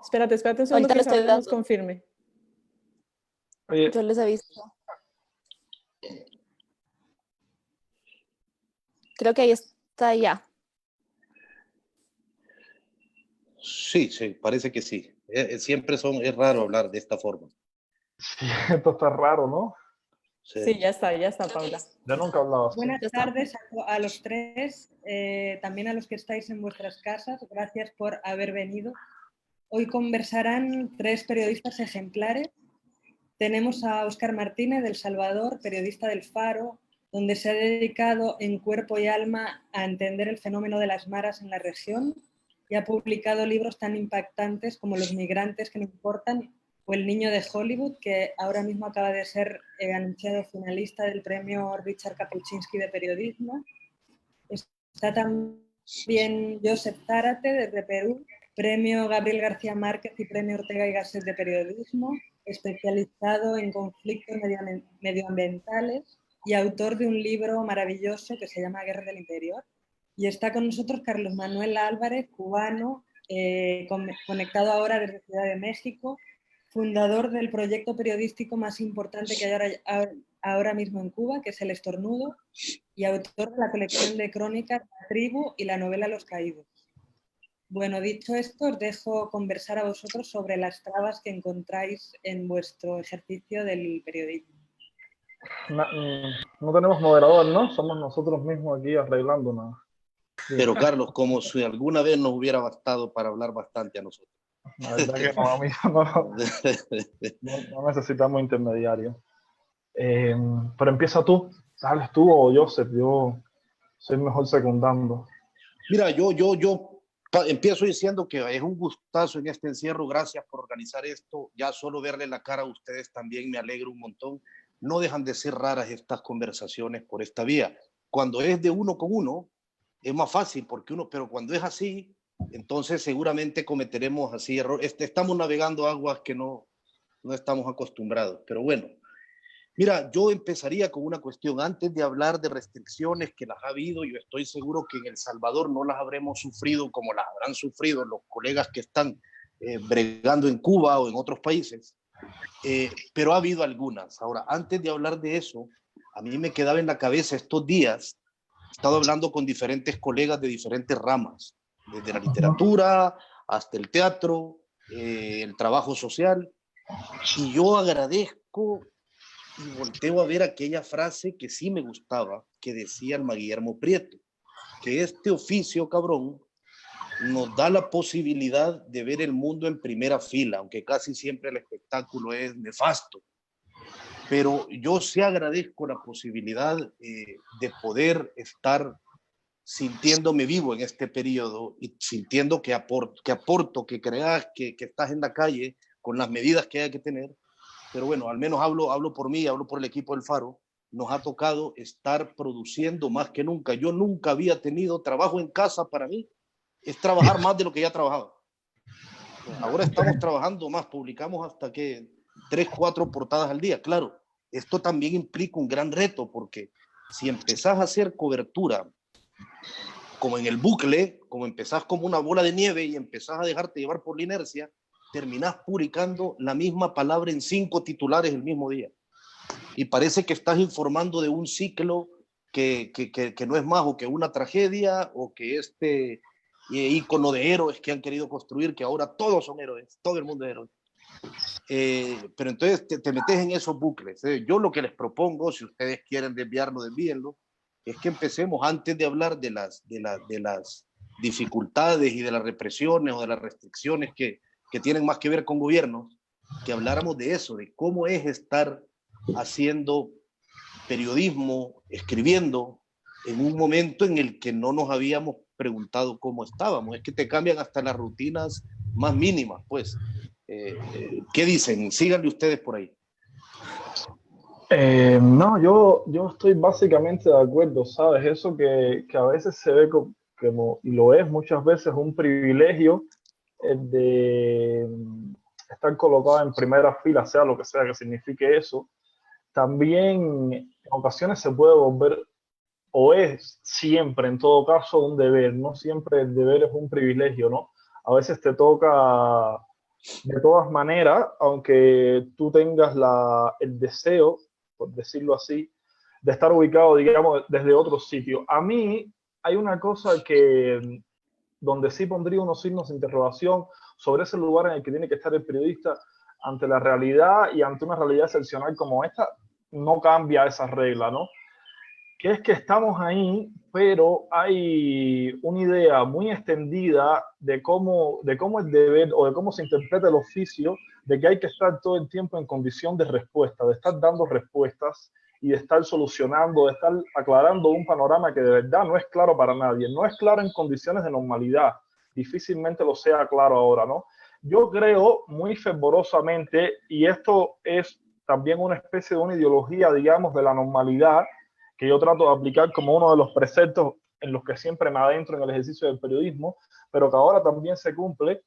Espérate un segundo Ahorita que lo estoy Isabela nos dando. confirme. Oye, Yo les aviso. Creo que ahí está ya. Sí, sí, parece que sí. Siempre es raro hablar de esta forma. sí, esto está raro, ¿no? Sí, ya está, Paula. Yo nunca he hablado así. Buenas Ya está. tardes a los tres, también a los que estáis en vuestras casas. Gracias por haber venido. Hoy conversarán tres periodistas ejemplares. Tenemos a Óscar Martínez, de El Salvador, periodista del Faro, donde se ha dedicado en cuerpo y alma a entender el fenómeno de las maras en la región y ha publicado libros tan impactantes como Los migrantes que no importan o El niño de Hollywood, que ahora mismo acaba de ser anunciado finalista del premio Richard Kapuscinski de periodismo. Está también Josep Zárate, desde Perú, premio Gabriel García Márquez y premio Ortega y Gasset de periodismo, especializado en conflictos medioambientales y autor de un libro maravilloso que se llama Guerra del Interior. Y está con nosotros Carlos Manuel Álvarez, cubano, conectado ahora desde Ciudad de México, fundador del proyecto periodístico más importante que hay ahora mismo en Cuba, que es El Estornudo, y autor de la colección de crónicas La Tribu y la novela Los Caídos. Bueno, dicho esto, os dejo conversar a vosotros sobre las trabas que encontráis en vuestro ejercicio del periodismo. No tenemos moderador, ¿no? Somos nosotros mismos aquí arreglando nada. Pero Carlos, como si alguna vez nos hubiera bastado para hablar bastante a nosotros. La verdad que no, amigo, no necesitamos intermediarios. Pero empieza tú, dale tú o Joseph, yo soy mejor secundando. Mira, yo empiezo diciendo que es un gustazo en este encierro. Gracias por organizar esto. Ya solo verle la cara a ustedes también me alegra un montón. No dejan de ser raras estas conversaciones por esta vía. Cuando es de uno con uno, es más fácil pero cuando es así, entonces seguramente cometeremos así errores. Estamos navegando aguas que no estamos acostumbrados. Pero bueno, mira, yo empezaría con una cuestión. Antes de hablar de restricciones que las ha habido, yo estoy seguro que en El Salvador no las habremos sufrido como las habrán sufrido los colegas que están bregando en Cuba o en otros países, pero ha habido algunas. Ahora, antes de hablar de eso, a mí me quedaba en la cabeza estos días, he estado hablando con diferentes colegas de diferentes ramas, desde la literatura hasta el teatro, el trabajo social, y yo agradezco y volteo a ver aquella frase que sí me gustaba, que decía Alma Guillermo Prieto, que este oficio, cabrón, nos da la posibilidad de ver el mundo en primera fila, aunque casi siempre el espectáculo es nefasto. Pero yo sí agradezco la posibilidad de poder estar sintiéndome vivo en este periodo y sintiendo que aporto, que creas que estás en la calle con las medidas que hay que tener. Pero bueno, al menos hablo por mí, hablo por el equipo del Faro. Nos ha tocado estar produciendo más que nunca. Yo nunca había tenido trabajo en casa. Para mí es trabajar más de lo que ya trabajaba. Ahora estamos trabajando más, publicamos hasta que 3, 4 portadas al día. Claro, esto también implica un gran reto, porque si empezás a hacer cobertura como en el bucle, como empezás como una bola de nieve y empezás a dejarte llevar por la inercia, terminás publicando la misma palabra en 5 titulares el mismo día. Y parece que estás informando de un ciclo que no es más o que una tragedia o que este ícono de héroes que han querido construir, que ahora todos son héroes, todo el mundo es héroe. Pero entonces te metes en esos bucles. Yo lo que les propongo, si ustedes quieren desviarlo, desvíenlo, es que empecemos antes de hablar de las dificultades y de las represiones o de las restricciones que tienen más que ver con gobiernos, que habláramos de eso, de cómo es estar haciendo periodismo, escribiendo, en un momento en el que no nos habíamos preguntado cómo estábamos. Es que te cambian hasta las rutinas más mínimas, pues. ¿Qué dicen? Síganle ustedes por ahí. No, yo estoy básicamente de acuerdo, ¿sabes? Eso que a veces se ve como, y lo es muchas veces, un privilegio el de estar colocado en primera fila, sea lo que sea que signifique eso. También en ocasiones se puede volver, o es siempre, en todo caso, un deber. No siempre el deber es un privilegio, ¿no? A veces te toca de todas maneras, aunque tú tengas el deseo, por decirlo así, de estar ubicado, digamos, desde otro sitio. A mí hay una cosa donde sí pondría unos signos de interrogación sobre ese lugar en el que tiene que estar el periodista ante la realidad y ante una realidad excepcional como esta. No cambia esa regla, ¿no? Que es que estamos ahí, pero hay una idea muy extendida de cómo es deber o de cómo se interpreta el oficio, de que hay que estar todo el tiempo en condición de respuesta, de estar dando respuestas y de estar solucionando, de estar aclarando un panorama que de verdad no es claro para nadie, no es claro en condiciones de normalidad, difícilmente lo sea claro ahora, ¿no? Yo creo muy fervorosamente, y esto es también una especie de una ideología, digamos, de la normalidad, que yo trato de aplicar como uno de los preceptos en los que siempre me adentro en el ejercicio del periodismo, pero que ahora también se cumple,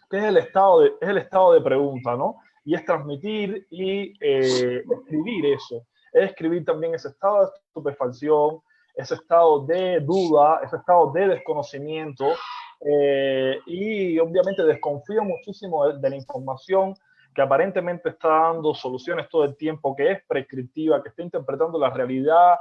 que es el estado de pregunta, ¿no? Y es transmitir y escribir eso. Es escribir también ese estado de estupefacción, ese estado de duda, ese estado de desconocimiento, y obviamente desconfío muchísimo de la información que aparentemente está dando soluciones todo el tiempo, que es prescriptiva, que está interpretando la realidad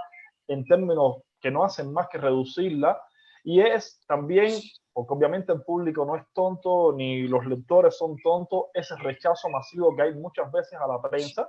en términos que no hacen más que reducirla, y es también, porque obviamente el público no es tonto, ni los lectores son tontos, ese rechazo masivo que hay muchas veces a la prensa,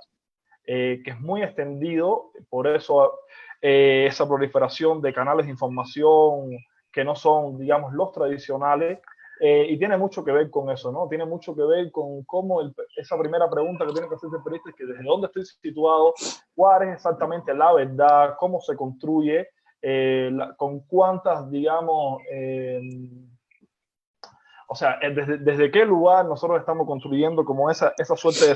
que es muy extendido, por eso esa proliferación de canales de información que no son, digamos, los tradicionales, y tiene mucho que ver con eso, ¿no? Tiene mucho que ver con cómo esa primera pregunta que tiene que hacerse el periodista es que desde dónde estoy situado, cuál es exactamente la verdad, cómo se construye, con cuántas, digamos, o sea, desde qué lugar nosotros estamos construyendo como esa suerte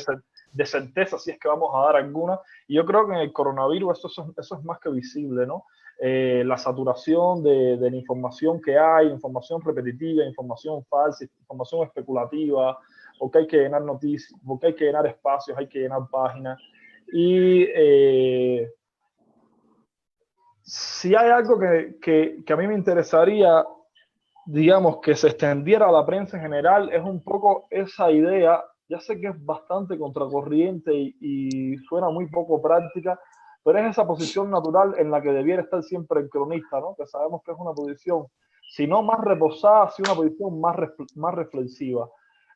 de certeza, si es que vamos a dar alguna. Y yo creo que en el coronavirus eso es más que visible, ¿no? La saturación de la información que hay, información repetitiva, información falsa, información especulativa, porque hay que llenar noticias, porque hay que llenar espacios, hay que llenar páginas. Y si hay algo que a mí me interesaría, digamos, que se extendiera a la prensa en general, es un poco esa idea. Ya sé que es bastante contracorriente y suena muy poco práctica, pero es esa posición natural en la que debiera estar siempre el cronista, ¿no? Que sabemos que es una posición, si no más reposada, sí una posición más reflexiva.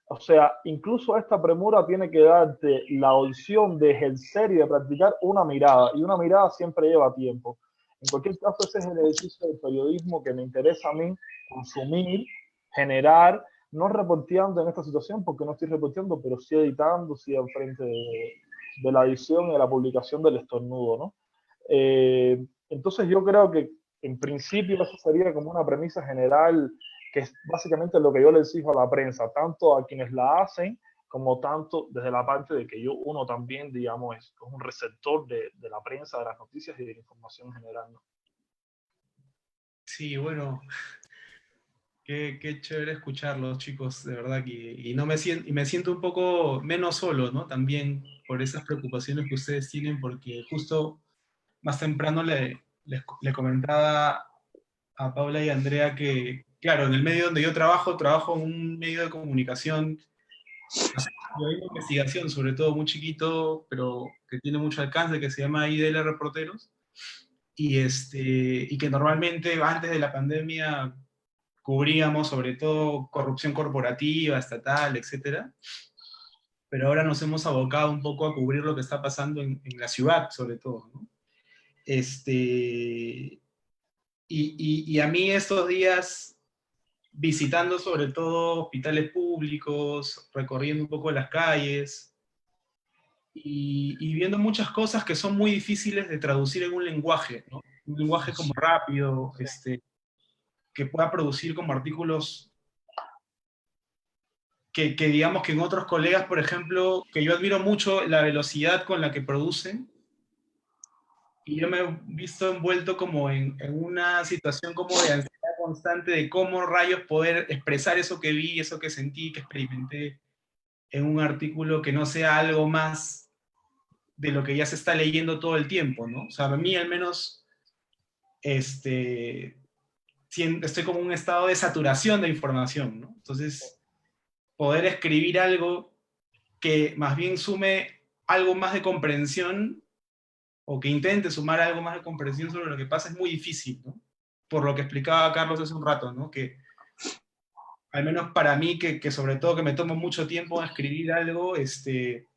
O sea, incluso esta premura tiene que darte la opción de ejercer y de practicar una mirada, y una mirada siempre lleva tiempo. En cualquier caso, ese es el ejercicio del periodismo que me interesa a mí consumir, generar, no reporteando en esta situación, porque no estoy reporteando, pero sí editando, sí al frente de la edición y de la publicación del estornudo, ¿no? Entonces yo creo que en principio eso sería como una premisa general, que es básicamente lo que yo le exijo a la prensa, tanto a quienes la hacen, como tanto desde la parte de que uno también, digamos, es un receptor de la prensa, de las noticias y de la información en general, ¿no? Sí, bueno, qué chévere escucharlos, chicos, de verdad, y me siento un poco menos solo, ¿no? También por esas preocupaciones que ustedes tienen, porque justo más temprano le comentaba a Paula y a Andrea que, claro, en el medio donde yo trabajo en un medio de comunicación de investigación, sobre todo muy chiquito, pero que tiene mucho alcance, que se llama IDL Reporteros, y que normalmente antes de la pandemia cubríamos sobre todo corrupción corporativa, estatal, etcétera, pero ahora nos hemos abocado un poco a cubrir lo que está pasando en la ciudad, sobre todo, ¿no? Y a mí estos días, visitando sobre todo hospitales públicos, recorriendo un poco las calles, y viendo muchas cosas que son muy difíciles de traducir en un lenguaje, ¿no? Un lenguaje como rápido, que pueda producir como artículos que digamos que en otros colegas, por ejemplo, que yo admiro mucho la velocidad con la que producen, y yo me he visto envuelto como en una situación como de ansiedad constante de cómo rayos poder expresar eso que vi, eso que sentí, que experimenté en un artículo que no sea algo más de lo que ya se está leyendo todo el tiempo, ¿no? O sea, a mí al menos estoy como en un estado de saturación de información, ¿no? Entonces, poder escribir algo que más bien sume algo más de comprensión, o que intente sumar algo más de comprensión sobre lo que pasa, es muy difícil, ¿no? Por lo que explicaba Carlos hace un rato, ¿no? Que al menos para mí, que sobre todo que me tomo mucho tiempo en escribir algo, que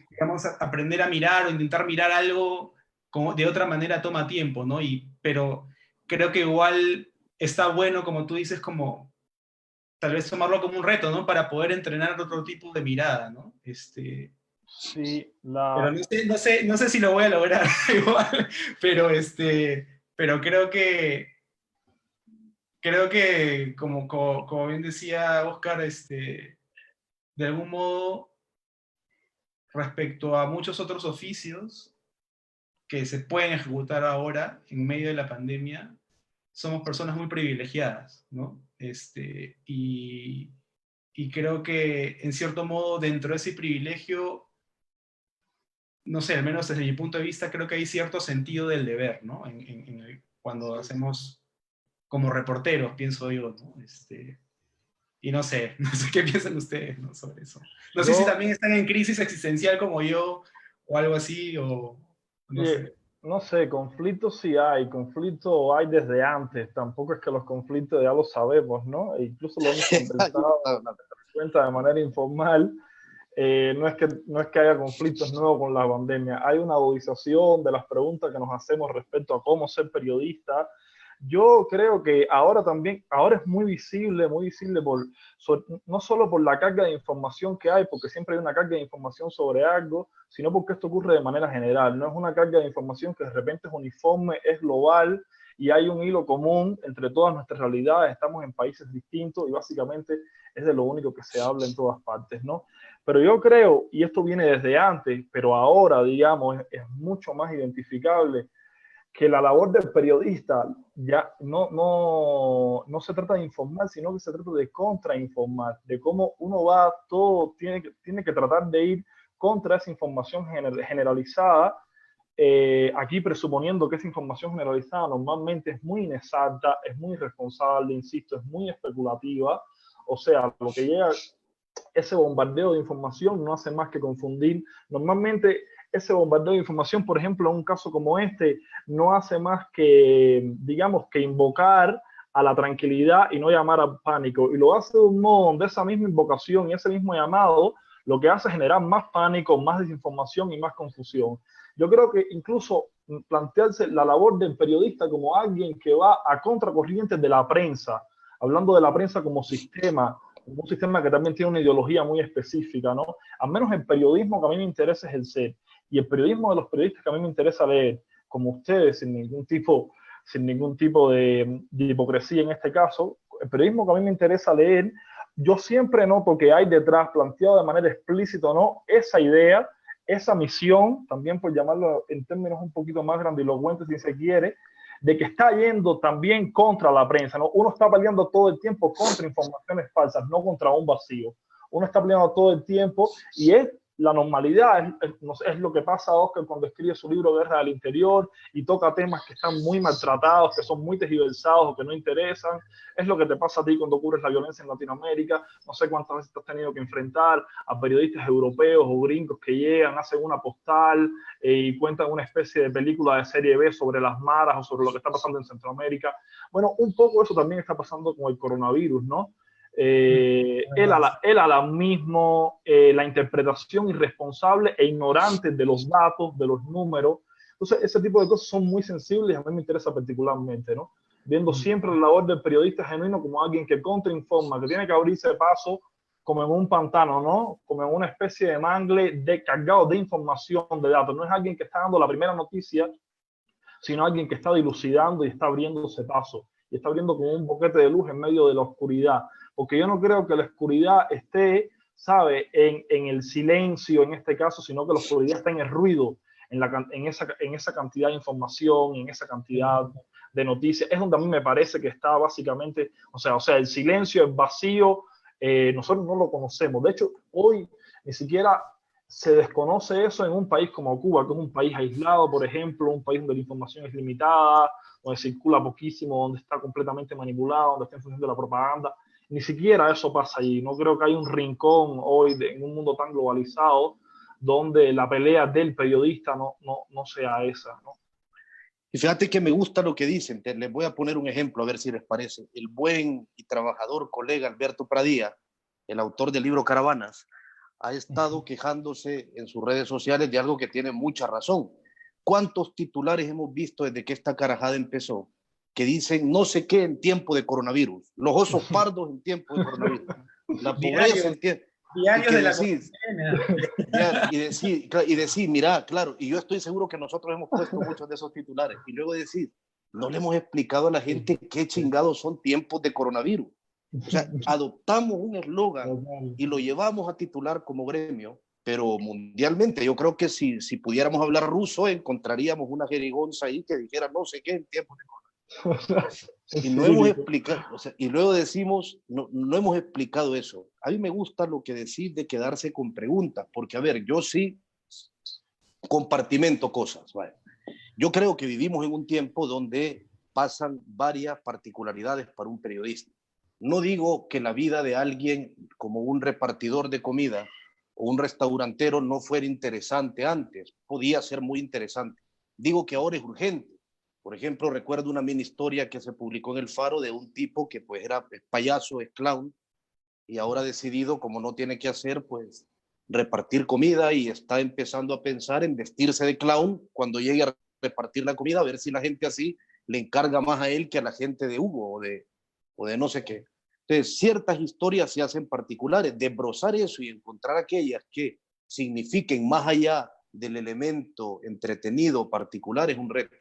digamos, aprender a mirar o intentar mirar algo como de otra manera toma tiempo, ¿no? Pero creo que igual está bueno, como tú dices, como tal vez tomarlo como un reto, ¿no? Para poder entrenar otro tipo de mirada, ¿no? Sí, Pero no sé si lo voy a lograr igual, pero, pero creo que como bien decía Oscar, de algún modo, respecto a muchos otros oficios que se pueden ejecutar ahora en medio de la pandemia, somos personas muy privilegiadas, ¿no? Y creo que, en cierto modo, dentro de ese privilegio, no sé, al menos desde mi punto de vista, creo que hay cierto sentido del deber, ¿no? Cuando hacemos como reporteros, pienso yo, ¿no? Y no sé, no sé qué piensan ustedes, ¿no? Sobre eso. No sé si yo, también están en crisis existencial como yo, o algo así, o no sé. no sé, conflictos sí hay, conflictos hay desde antes, tampoco es que los conflictos ya los sabemos, ¿no? E incluso lo hemos conversado cuenta de manera informal. No es que haya conflictos nuevos con la pandemia, hay una agudización de las preguntas que nos hacemos respecto a cómo ser periodista. Yo creo que ahora también, ahora es muy visible no solo por la carga de información que hay, porque siempre hay una carga de información sobre algo, sino porque esto ocurre de manera general. No es una carga de información que de repente es uniforme, es global y hay un hilo común entre todas nuestras realidades. Estamos en países distintos y básicamente es de lo único que se habla en todas partes, ¿no? Pero yo creo, y esto viene desde antes, pero ahora, digamos, es mucho más identificable, que la labor del periodista ya no se trata de informar, sino que se trata de contrainformar, de cómo uno va, todo tiene que tratar de ir contra esa información generalizada, aquí presuponiendo que esa información generalizada normalmente es muy inexacta, es muy irresponsable, insisto, es muy especulativa, o sea, lo que llega, ese bombardeo de información no hace más que confundir. Normalmente ese bombardeo de información, por ejemplo, en un caso como este, no hace más que, digamos, que invocar a la tranquilidad y no llamar al pánico. Y lo hace de un modo donde esa misma invocación y ese mismo llamado lo que hace es generar más pánico, más desinformación y más confusión. Yo creo que incluso plantearse la labor del periodista como alguien que va a contracorriente de la prensa, hablando de la prensa como sistema, un sistema que también tiene una ideología muy específica, ¿no? Al menos el periodismo que a mí me interesa es el ser. Y el periodismo de los periodistas que a mí me interesa leer, como ustedes, sin ningún tipo de hipocresía en este caso, el periodismo que a mí me interesa leer, yo siempre noto que hay detrás, planteado de manera explícita o no, esa idea, esa misión, también por llamarlo en términos un poquito más grandilocuentes si se quiere, de que está yendo también contra la prensa, ¿no? Uno está peleando todo el tiempo contra informaciones falsas, no contra un vacío. Uno está peleando todo el tiempo y es la normalidad, es lo que pasa a Oscar cuando escribe su libro Guerra del Interior y toca temas que están muy maltratados, que son muy tergiversados o que no interesan. Es lo que te pasa a ti cuando ocurre la violencia en Latinoamérica. No sé cuántas veces te has tenido que enfrentar a periodistas europeos o gringos que llegan, hacen una postal y cuentan una especie de película de serie B sobre las maras o sobre lo que está pasando en Centroamérica. Bueno, un poco eso también está pasando con el coronavirus, ¿no? Él a la mismo la interpretación irresponsable e ignorante de los datos, de los números. Entonces, ese tipo de cosas son muy sensibles y a mí me interesa particularmente, ¿no? Viendo siempre la labor del periodista genuino como alguien que contrainforma, que tiene que abrirse paso como en un pantano, ¿no? Como en una especie de mangle cargado de información, de datos. No es alguien que está dando la primera noticia, sino alguien que está dilucidando y está abriéndose paso. Y está abriendo como un boquete de luz en medio de la oscuridad. Porque yo no creo que la oscuridad esté, ¿sabe?, en el silencio en este caso, sino que la oscuridad está en el ruido, en esa cantidad de información, en esa cantidad de noticias. Es donde a mí me parece que está básicamente, o sea, el silencio, el vacío, nosotros no lo conocemos. De hecho, hoy ni siquiera se desconoce eso en un país como Cuba, que es un país aislado, por ejemplo, un país donde la información es limitada, donde circula poquísimo, donde está completamente manipulado, donde está en función de la propaganda. Ni siquiera eso pasa allí. No creo que haya un rincón hoy en un mundo tan globalizado donde la pelea del periodista no sea esa, ¿no? Y fíjate que me gusta lo que dicen. Les voy a poner un ejemplo a ver si les parece. El buen y trabajador colega Alberto Pradilla, el autor del libro Caravanas, ha estado quejándose en sus redes sociales de algo que tiene mucha razón. ¿Cuántos titulares hemos visto desde que esta carajada empezó que dicen no sé qué en tiempo de coronavirus? Los osos pardos en tiempo de coronavirus. La pobreza en tiempo. Diarios de la decís, y decir, mira, claro, y yo estoy seguro que nosotros hemos puesto muchos de esos titulares, y luego decir, no le hemos explicado a la gente qué chingados son tiempos de coronavirus. O sea, adoptamos un eslogan y lo llevamos a titular como gremio, pero mundialmente yo creo que si pudiéramos hablar ruso, encontraríamos una jerigonza ahí que dijera no sé qué en tiempos de coronavirus. Y no hemos explicado, o sea, y luego decimos, no hemos explicado eso. A mí me gusta lo que decís de quedarse con preguntas, porque a ver, yo sí compartimento cosas, ¿vale? Yo creo que vivimos en un tiempo donde pasan varias particularidades para un periodista. No digo que la vida de alguien como un repartidor de comida o un restaurantero no fuera interesante antes, podía ser muy interesante. Digo que ahora es urgente. Por ejemplo, recuerdo una mini historia que se publicó en El Faro de un tipo que pues era payaso, es clown, y ahora ha decidido, como no tiene que hacer, pues repartir comida y está empezando a pensar en vestirse de clown cuando llegue a repartir la comida, a ver si la gente así le encarga más a él que a la gente de Hugo o de no sé qué. Entonces, ciertas historias se hacen particulares. Desbrozar eso y encontrar aquellas que signifiquen más allá del elemento entretenido particular es un reto.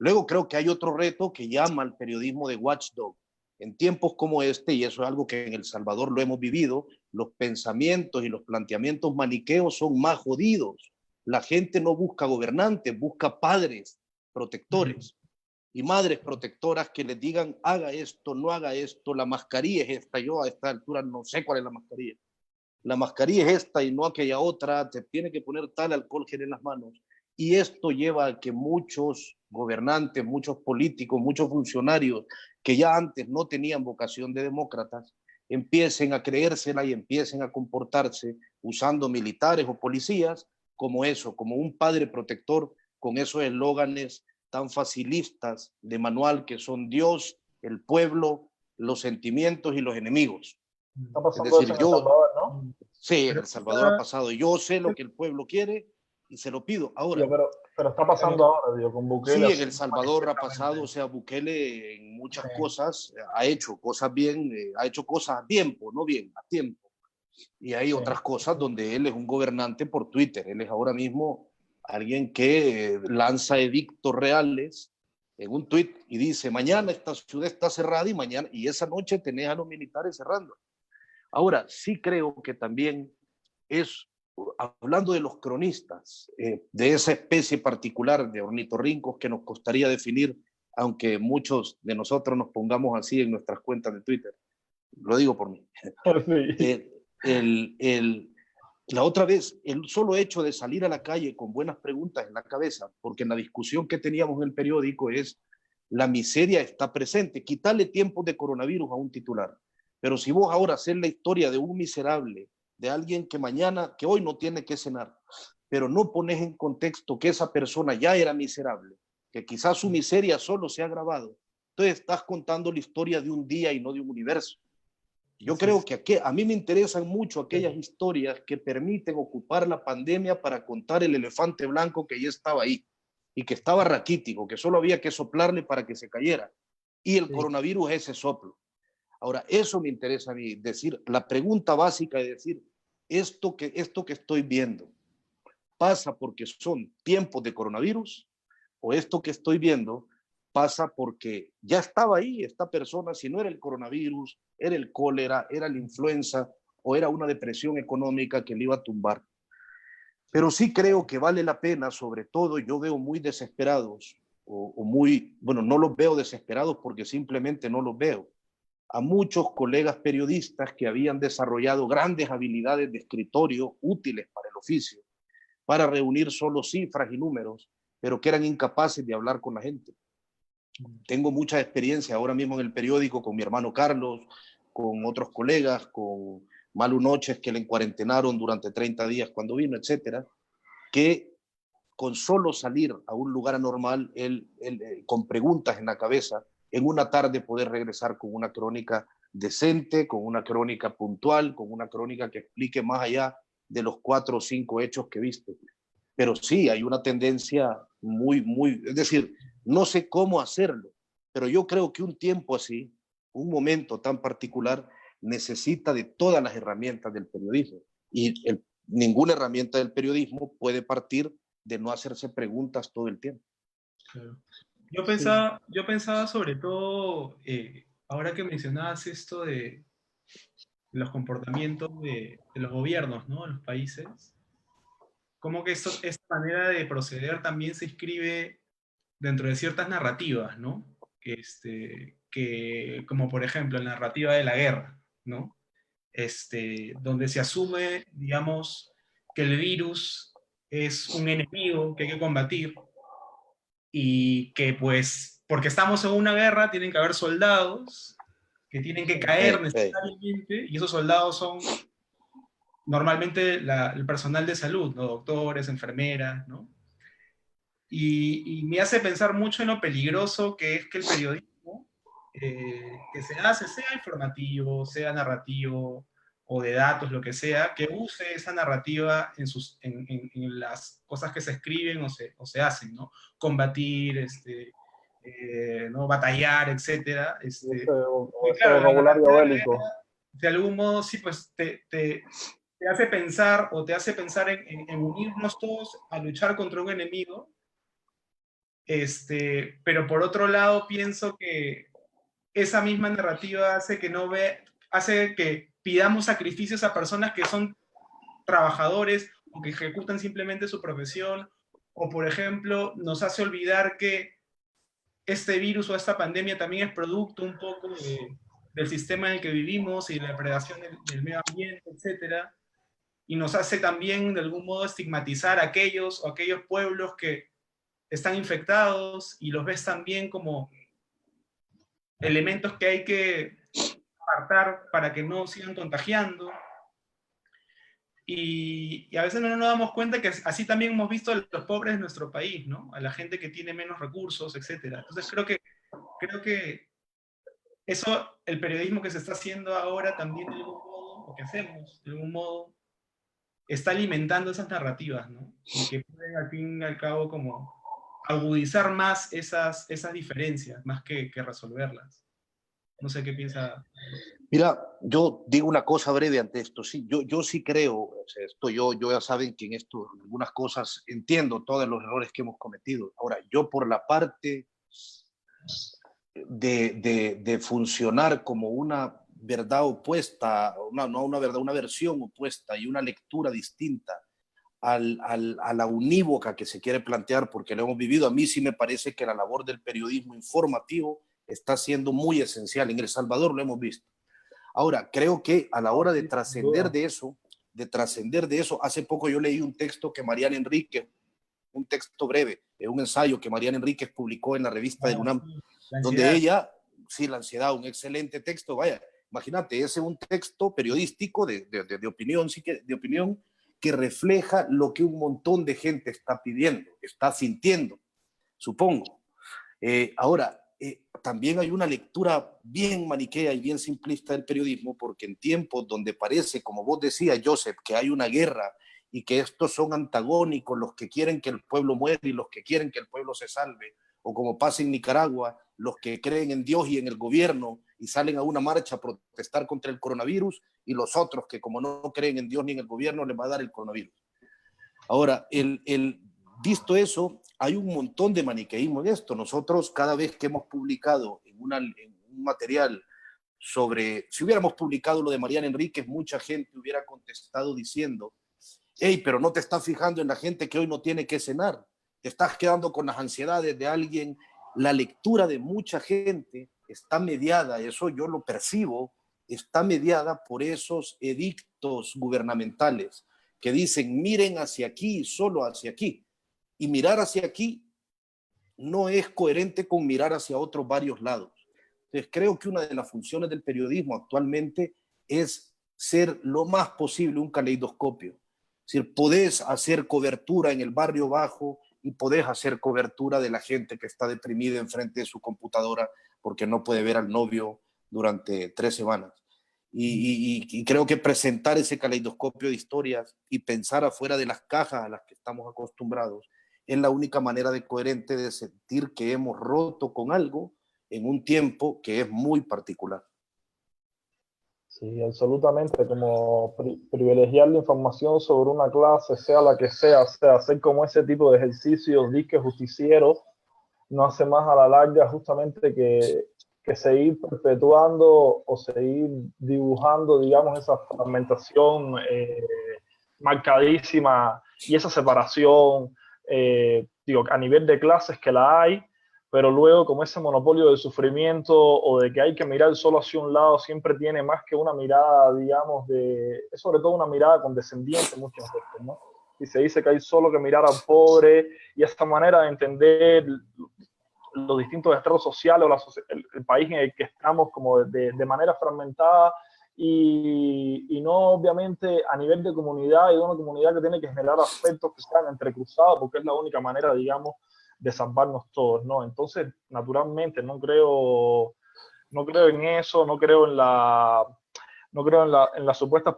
Luego creo que hay otro reto que llama al periodismo de watchdog. En tiempos como este, y eso es algo que en El Salvador lo hemos vivido, los pensamientos y los planteamientos maniqueos son más jodidos. La gente no busca gobernantes, busca padres protectores y madres protectoras que les digan haga esto, no haga esto, la mascarilla es esta. Yo a esta altura no sé cuál es la mascarilla. La mascarilla es esta y no aquella otra, te tiene que poner tal alcohol gel en las manos. Y esto lleva a que muchos gobernantes, muchos políticos, muchos funcionarios que ya antes no tenían vocación de demócratas, empiecen a creérsela y empiecen a comportarse usando militares o policías como eso, como un padre protector, con esos eslóganes tan facilistas de manual que son Dios, el pueblo, los sentimientos y los enemigos. Está pasando eso en El Salvador, ¿no? Sí, en El Salvador ha pasado. Yo sé lo que el pueblo quiere y se lo pido. Ahora, sí, pero está pasando ahora, digo, con Bukele. Sí, en El Salvador ha pasado, o sea, Bukele en muchas cosas ha hecho cosas bien, ha hecho cosas a tiempo, no bien, a tiempo. Y hay otras cosas donde él es un gobernante por Twitter. Él es ahora mismo alguien que lanza edictos reales en un tweet y dice, mañana esta ciudad está cerrada y esa noche tenés a los militares cerrando. Ahora, sí creo que también es, hablando de los cronistas, de esa especie particular de ornitorrincos que nos costaría definir, aunque muchos de nosotros nos pongamos así en nuestras cuentas de Twitter. Lo digo por mí. La otra vez, el solo hecho de salir a la calle con buenas preguntas en la cabeza, porque en la discusión que teníamos en el periódico es, la miseria está presente, quitarle tiempos de coronavirus a un titular. Pero si vos ahora haces la historia de un miserable, de alguien que hoy no tiene que cenar, pero no pones en contexto que esa persona ya era miserable, que quizás su miseria solo se ha agravado, entonces estás contando la historia de un día y no de un universo. Yo creo que a mí me interesan mucho aquellas historias que permiten ocupar la pandemia para contar el elefante blanco que ya estaba ahí y que estaba raquítico, que solo había que soplarle para que se cayera. Y el coronavirus es ese soplo. Ahora, eso me interesa a mí, decir, la pregunta básica es decir, esto que estoy viendo, ¿pasa porque son tiempos de coronavirus? ¿O esto que estoy viendo pasa porque ya estaba ahí esta persona, si no era el coronavirus, era el cólera, era la influenza o era una depresión económica que le iba a tumbar? Pero sí creo que vale la pena, sobre todo yo veo muy desesperados, no los veo desesperados porque simplemente no los veo, a muchos colegas periodistas que habían desarrollado grandes habilidades de escritorio útiles para el oficio, para reunir solo cifras y números, pero que eran incapaces de hablar con la gente. Tengo mucha experiencia ahora mismo en el periódico con mi hermano Carlos, con otros colegas, con Malu Noches, que le encuarentenaron durante 30 días cuando vino, etcétera, que con solo salir a un lugar anormal, él con preguntas en la cabeza, en una tarde poder regresar con una crónica decente, con una crónica puntual, con una crónica que explique más allá de los 4 o 5 hechos que viste. Pero sí, hay una tendencia es decir, no sé cómo hacerlo, pero yo creo que un tiempo así, un momento tan particular, necesita de todas las herramientas del periodismo. Y ninguna herramienta del periodismo puede partir de no hacerse preguntas todo el tiempo. Claro. Yo pensaba sobre todo, ahora que mencionabas esto de los comportamientos de los gobiernos, ¿no? En los países, como que esta manera de proceder también se inscribe dentro de ciertas narrativas, ¿no? Que como por ejemplo la narrativa de la guerra, ¿no? Donde se asume, digamos, que el virus es un enemigo que hay que combatir y que pues, porque estamos en una guerra, tienen que haber soldados que tienen que caer necesariamente, y esos soldados son normalmente el personal de salud, ¿no? Doctores, enfermeras, ¿no? Y me hace pensar mucho en lo peligroso que es que el periodismo que se hace, sea informativo, sea narrativo, o de datos, lo que sea, que use esa narrativa en las cosas que se escriben o se hacen, ¿no? Combatir, ¿no? Batallar, etcétera. Ese Claro, la vocabulario narrativa bélico. de algún modo sí, pues te hace pensar o te hace pensar en unirnos todos a luchar contra un enemigo, pero por otro lado pienso que esa misma narrativa hace que pidamos sacrificios a personas que son trabajadores o que ejecutan simplemente su profesión, o por ejemplo nos hace olvidar que este virus o esta pandemia también es producto un poco del sistema en el que vivimos y de la depredación del medio ambiente, etcétera, y nos hace también de algún modo estigmatizar a aquellos pueblos que están infectados y los ves también como elementos que hay que apartar para que no sigan contagiando. Y a veces no nos damos cuenta que así también hemos visto a los pobres de nuestro país, ¿no? A la gente que tiene menos recursos, etcétera. Entonces creo que eso, el periodismo que se está haciendo ahora también de algún modo, o que hacemos de algún modo, está alimentando esas narrativas, ¿no? Y que pueden al fin y al cabo como agudizar más esas diferencias, más que resolverlas. No sé qué piensa. Mira, yo digo una cosa breve ante esto. Sí, yo sí creo, o sea, yo ya saben que en esto algunas cosas entiendo todos los errores que hemos cometido. Ahora, yo por la parte de funcionar como una verdad opuesta, no una verdad, una versión opuesta y una lectura distinta a la unívoca que se quiere plantear, porque lo hemos vivido, a mí sí me parece que la labor del periodismo informativo está siendo muy esencial. En El Salvador lo hemos visto. Ahora, creo que a la hora de trascender de eso, hace poco yo leí un texto que Mariana Enríquez, un texto breve, un ensayo que Mariana Enríquez publicó en la revista del UNAM, donde ella, sí, la ansiedad, un excelente texto, vaya, imagínate, ese es un texto periodístico de opinión, sí que de opinión, que refleja lo que un montón de gente está pidiendo, está sintiendo, supongo. Ahora, también hay una lectura bien maniquea y bien simplista del periodismo, porque en tiempos donde parece, como vos decías, Joseph, que hay una guerra y que estos son antagónicos, los que quieren que el pueblo muera y los que quieren que el pueblo se salve, o como pasa en Nicaragua, los que creen en Dios y en el gobierno y salen a una marcha a protestar contra el coronavirus, y los otros que como no creen en Dios ni en el gobierno les va a dar el coronavirus. Ahora, visto eso, hay un montón de maniqueísmo en esto. Nosotros cada vez que hemos publicado en un material sobre, si hubiéramos publicado lo de Mariana Enríquez, mucha gente hubiera contestado diciendo, hey, pero no te estás fijando en la gente que hoy no tiene que cenar, te estás quedando con las ansiedades de alguien. La lectura de mucha gente está mediada, eso yo lo percibo, está mediada por esos edictos gubernamentales que dicen miren hacia aquí, solo hacia aquí. Y mirar hacia aquí no es coherente con mirar hacia otros varios lados. Entonces, creo que una de las funciones del periodismo actualmente es ser lo más posible un caleidoscopio. Es decir, podés hacer cobertura en el barrio bajo y podés hacer cobertura de la gente que está deprimida enfrente de su computadora porque no puede ver al novio durante 3 semanas. Y creo que presentar ese caleidoscopio de historias y pensar afuera de las cajas a las que estamos acostumbrados es la única manera de coherente de sentir que hemos roto con algo en un tiempo que es muy particular. Sí, absolutamente, como privilegiar la información sobre una clase, sea la que sea, hacer como ese tipo de ejercicios, disque justicieros, no hace más a la larga justamente que seguir perpetuando o seguir dibujando, digamos, esa fragmentación marcadísima y esa separación, digo, a nivel de clases que la hay, pero luego como ese monopolio del sufrimiento o de que hay que mirar solo hacia un lado siempre tiene más que una mirada, digamos, es sobre todo una mirada condescendiente muchas veces, ¿no? Y se dice que hay solo que mirar al pobre y esta manera de entender los distintos estratos sociales o el país en el que estamos como de manera fragmentada y no obviamente a nivel de comunidad y de una comunidad que tiene que generar aspectos que sean entrecruzados porque es la única manera, digamos, de salvarnos todos, ¿no? Entonces, naturalmente, no creo en eso, no creo en las supuestas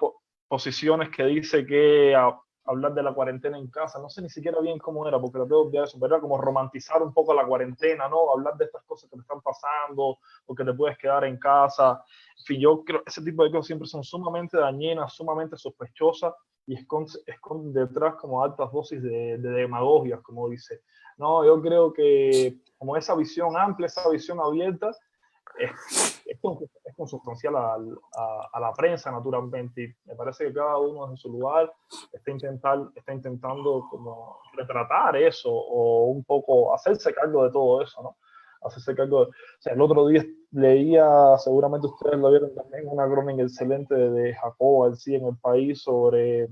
posiciones que dice que hablar de la cuarentena en casa, no sé ni siquiera bien cómo era, porque lo tengo olvidado eso, pero era como romantizar un poco la cuarentena, ¿no? Hablar de estas cosas que te están pasando, porque te puedes quedar en casa. En fin, yo creo que ese tipo de cosas siempre son sumamente dañinas, sumamente sospechosas y esconden detrás como altas dosis de demagogia, como dice. No, yo creo que como esa visión amplia, esa visión abierta, es consustancial a la prensa, naturalmente. Y me parece que cada uno en su lugar está intentando como retratar eso o un poco hacerse cargo de todo eso, ¿no? Hacerse cargo o sea, el otro día leía, seguramente ustedes lo vieron también, una crónica excelente de Jacobo García en El País sobre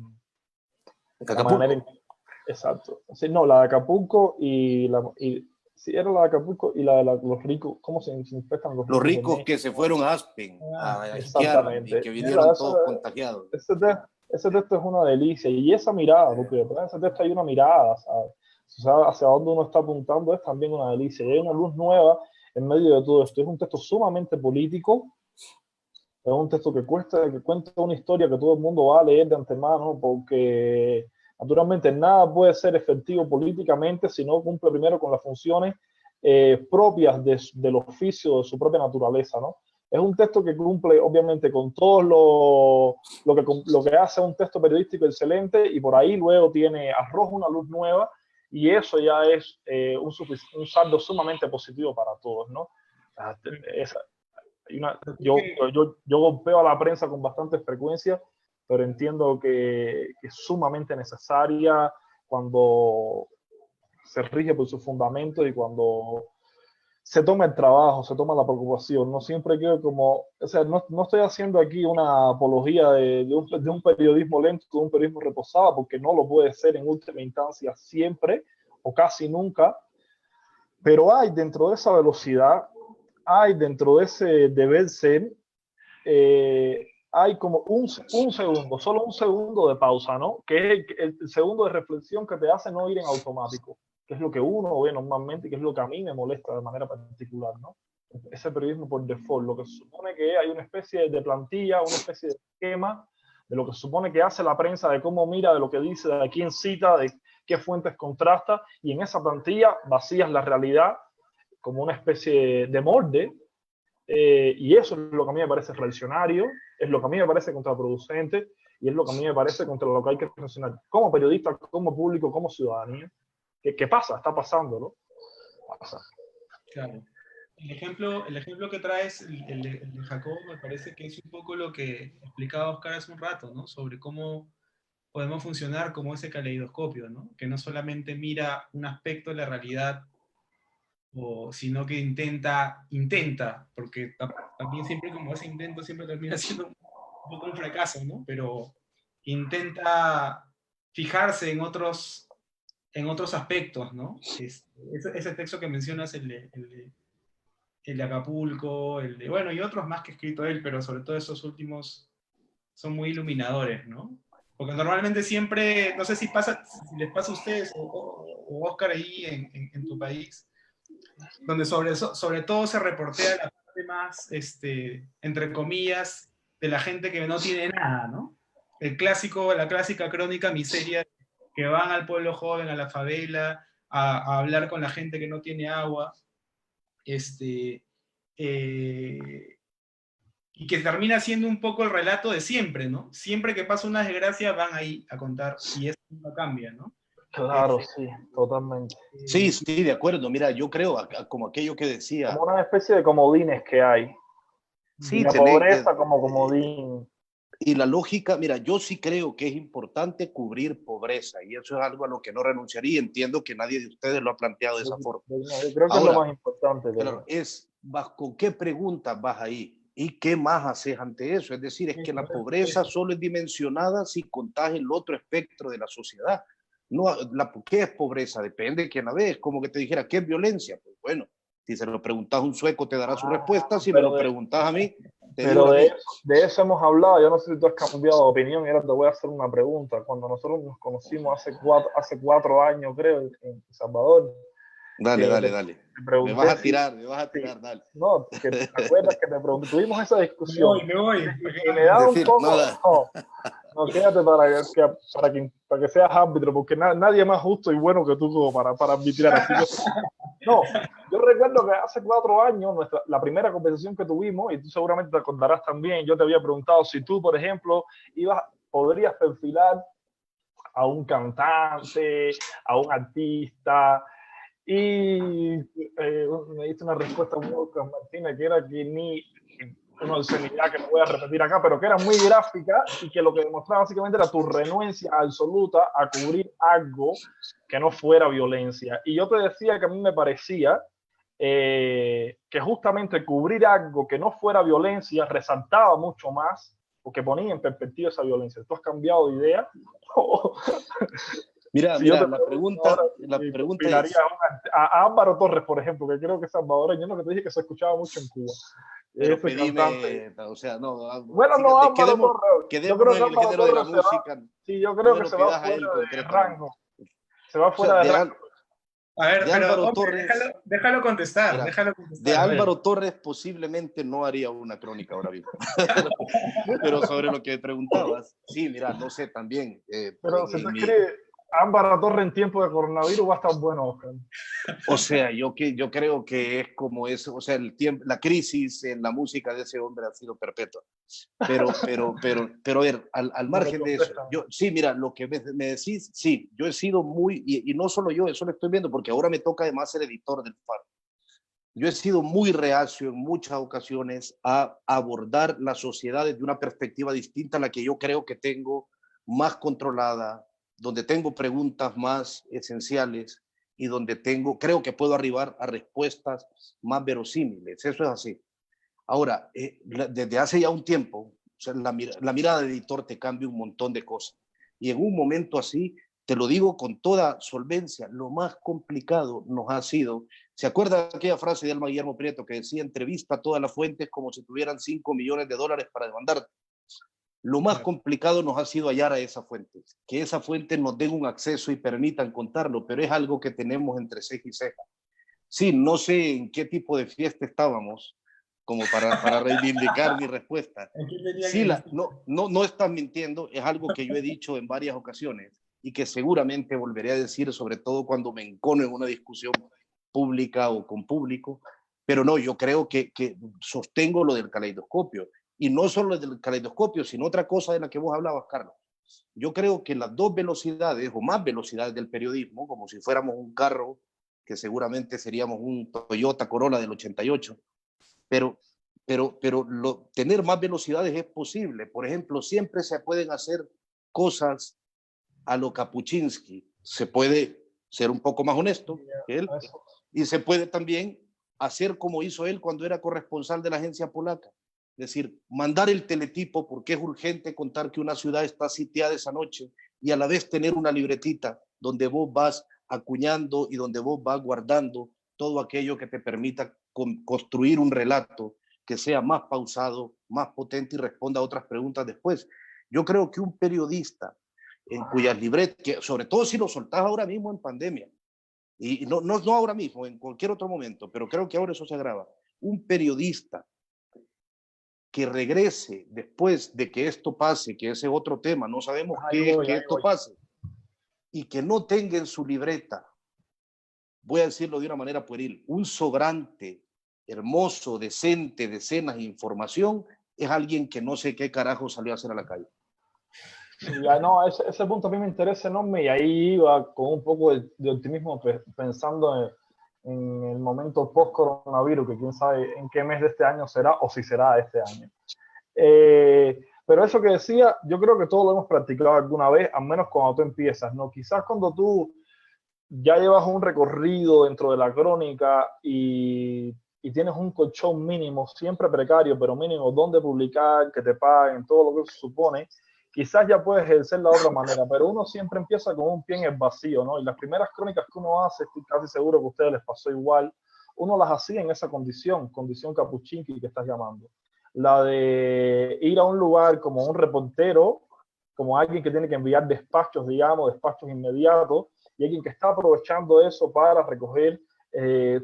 la manera en exacto. Sí, no, la de Acapulco sí, era la de Acapulco y la de los ricos, ¿cómo se infectan Los ricos de ricos que México? se fueron a Aspen a esquiar y Exactamente. que Mira, vinieron todos contagiados. ese texto es una delicia. Y esa mirada, porque detrás de ese texto hay una mirada, ¿sabes? O sea, hacia dónde uno está apuntando es también una delicia. Y hay una luz nueva en medio de todo esto. Es un texto sumamente político. Es un texto que cuenta una historia que todo el mundo va a leer de antemano, porque naturalmente nada puede ser efectivo políticamente si no cumple primero con las funciones propias del oficio, de su propia naturaleza, ¿no? Es un texto que cumple obviamente con todo lo que hace un texto periodístico excelente y por ahí luego arroja una luz nueva y eso ya es un saldo sumamente positivo para todos, ¿no? Yo golpeo a la prensa con bastante frecuencia, pero entiendo que es sumamente necesaria cuando se rige por sus fundamentos y cuando se toma el trabajo, se toma la preocupación. No siempre quiero o sea, no estoy haciendo aquí una apología de un periodismo lento, de un periodismo reposado, porque no lo puede ser en última instancia siempre o casi nunca, pero hay dentro de esa velocidad, hay dentro de ese deber ser, hay como un segundo, solo un segundo de pausa, ¿no? Que es el segundo de reflexión que te hace no ir en automático, que es lo que uno ve normalmente y que es lo que a mí me molesta de manera particular, ¿no? Ese periodismo por default, lo que se supone que hay una especie de plantilla, una especie de esquema de lo que se supone que hace la prensa, de cómo mira, de lo que dice, de a quién cita, de qué fuentes contrasta, y en esa plantilla vacías la realidad como una especie de molde. Y eso es lo que a mí me parece reaccionario, es lo que a mí me parece contraproducente y es lo que a mí me parece contra lo que hay que reflexionar como periodista, como público, como ciudadanía. ¿Qué pasa? Está pasando, ¿no? Pasa. Claro. El ejemplo que traes, el de Jacobo, me parece que es un poco lo que explicaba Oscar hace un rato, ¿no? Sobre cómo podemos funcionar como ese caleidoscopio, ¿no? Que no solamente mira un aspecto de la realidad, sino que intenta, porque también siempre como ese intento siempre termina siendo un poco un fracaso, ¿no? Pero intenta fijarse en otros aspectos, ¿no? Ese texto que mencionas, el de Acapulco, el de, bueno, y otros más que ha escrito él, pero sobre todo esos últimos son muy iluminadores, ¿no? Porque normalmente siempre, no sé si les pasa a ustedes o Oscar ahí en tu país, donde sobre todo se reportea la parte más, entre comillas, de la gente que no tiene nada, ¿no? La clásica crónica miseria, que van al pueblo joven, a la favela, a hablar con la gente que no tiene agua, y que termina siendo un poco el relato de siempre, ¿no? Siempre que pasa una desgracia van ahí a contar, y eso nunca cambia, ¿no? Claro, sí, totalmente. Sí, sí, de acuerdo. Mira, yo creo, como aquello que decía, Como una especie de comodines que hay. Y sí, la pobreza como comodín. y la lógica, mira, yo sí creo que es importante cubrir pobreza, y eso es algo a lo que no renunciaría. Entiendo que nadie de ustedes lo ha planteado de esa forma. Yo creo que Ahora, es lo más importante. Claro, ¿con qué preguntas vas ahí? ¿Y qué más haces ante eso? Es decir, es que la pobreza solo es dimensionada si contás el otro espectro de la sociedad. No, ¿qué es pobreza? Depende de quién la ve. Es como que te dijera, ¿qué es violencia? Pues bueno, si se lo preguntas a un sueco te dará su respuesta, si me lo preguntas a mí, te digo pero a mí. de eso hemos hablado. Yo no sé si tú has cambiado de opinión y ahora te voy a hacer una pregunta. Cuando nosotros nos conocimos hace 4 años, creo, en Salvador. Dale. Me vas a tirar, dale. No, que te acuerdas que te pregunté, tuvimos esa discusión. Me voy. Y me da un poco... No, quédate para que seas árbitro, porque nadie más justo y bueno que tú como para arbitrar. Así que, no, yo recuerdo que hace 4 años, la primera conversación que tuvimos, y tú seguramente te acordarás también, yo te había preguntado si tú, por ejemplo, podrías perfilar a un cantante, a un artista, y me diste una respuesta muy Martina, que era que ni una obscenidad que no voy a repetir acá, pero que era muy gráfica y que lo que demostraba básicamente era tu renuencia absoluta a cubrir algo que no fuera violencia. Y yo te decía que a mí me parecía que justamente cubrir algo que no fuera violencia resaltaba mucho más porque ponía en perspectiva esa violencia. ¿Tú has cambiado de idea? Mira, Si mira, yo te la pregunta es... a Álvaro Torres, por ejemplo, que creo que es salvadoreño, lo que te dije que se escuchaba mucho en Cuba. Pero pedime, o sea, no. Bueno, sí, no, Álvaro Torres. Quedémonos en el género de la música. Sí, yo creo no que se lo va pidas a él fuera de concretamente. rango. Se va fuera de rango. A ver, de pero Álvaro hombre, Torres, déjalo contestar, mira, déjalo contestar. De Álvaro Torres posiblemente no haría una crónica ahora mismo. Pero sobre lo que preguntabas, sí, mira, no sé también. Pero se te escribe Álvaro Torres en tiempo de coronavirus va a estar bueno, Oscar. O sea, yo creo que es como eso, o sea, el tiempo, la crisis en la música de ese hombre ha sido perpetua. Pero a ver, al margen de eso, sí, mira, lo que me decís, sí, yo he sido muy, y no solo yo, eso lo estoy viendo, porque ahora me toca además ser editor del Faro. Yo he sido muy reacio en muchas ocasiones a abordar la sociedad desde una perspectiva distinta a la que yo creo que tengo más controlada, donde tengo preguntas más esenciales y donde creo que puedo arribar a respuestas más verosímiles. Eso es así. Ahora, desde hace ya un tiempo, o sea, la mirada de editor te cambia un montón de cosas. Y en un momento así, te lo digo con toda solvencia, lo más complicado nos ha sido, ¿se acuerda aquella frase de Alma Guillermo Prieto que decía, entrevista a todas las fuentes como si tuvieran $5 millones para demandarte? Lo más complicado nos ha sido hallar a esa fuente, que esa fuente nos den un acceso y permitan contarlo, pero es algo que tenemos entre ceja y ceja. Sí, no sé en qué tipo de fiesta estábamos, como para reivindicar mi respuesta. Sí, no estás mintiendo, es algo que yo he dicho en varias ocasiones y que seguramente volveré a decir, sobre todo cuando me encono en una discusión pública o con público, pero no, yo creo que sostengo lo del caleidoscopio. Y no solo del caleidoscopio, sino otra cosa de la que vos hablabas, Carlos. Yo creo que las dos velocidades o más velocidades del periodismo, como si fuéramos un carro, que seguramente seríamos un Toyota Corolla del 88, pero tener más velocidades es posible. Por ejemplo, siempre se pueden hacer cosas a lo Kapuczynski. Se puede ser un poco más honesto que él y se puede también hacer como hizo él cuando era corresponsal de la agencia polaca. Es decir, mandar el teletipo porque es urgente contar que una ciudad está sitiada esa noche y a la vez tener una libretita donde vos vas acuñando y donde vos vas guardando todo aquello que te permita construir un relato que sea más pausado, más potente y responda a otras preguntas después. Yo creo que un periodista en cuyas libretas, que sobre todo si lo soltás ahora mismo en pandemia, y no ahora mismo, en cualquier otro momento, pero creo que ahora eso se agrava, un periodista que regrese después de que esto pase, que ese es otro tema, no sabemos qué es que esto pase, y que no tenga en su libreta, voy a decirlo de una manera pueril, un sobrante hermoso, decente, de escenas e información, es alguien que no sé qué carajo salió a hacer a la calle. Ya, no, ese punto a mí me interesa enorme y ahí iba con un poco de optimismo pensando en el momento post-coronavirus, que quién sabe en qué mes de este año será o si será este año. Pero eso que decía, yo creo que todos lo hemos practicado alguna vez, al menos cuando tú empiezas, ¿no? Quizás cuando tú ya llevas un recorrido dentro de la crónica y tienes un colchón mínimo, siempre precario, pero mínimo, donde publicar, que te paguen, todo lo que se supone, quizás ya puedes ejercer de otra manera, pero uno siempre empieza con un pie en el vacío, ¿no? Y las primeras crónicas que uno hace, estoy casi seguro que a ustedes les pasó igual, uno las hacía en esa condición capuchinki que estás llamando. La de ir a un lugar como un reportero, como alguien que tiene que enviar despachos, digamos, despachos inmediatos, y alguien que está aprovechando eso para recoger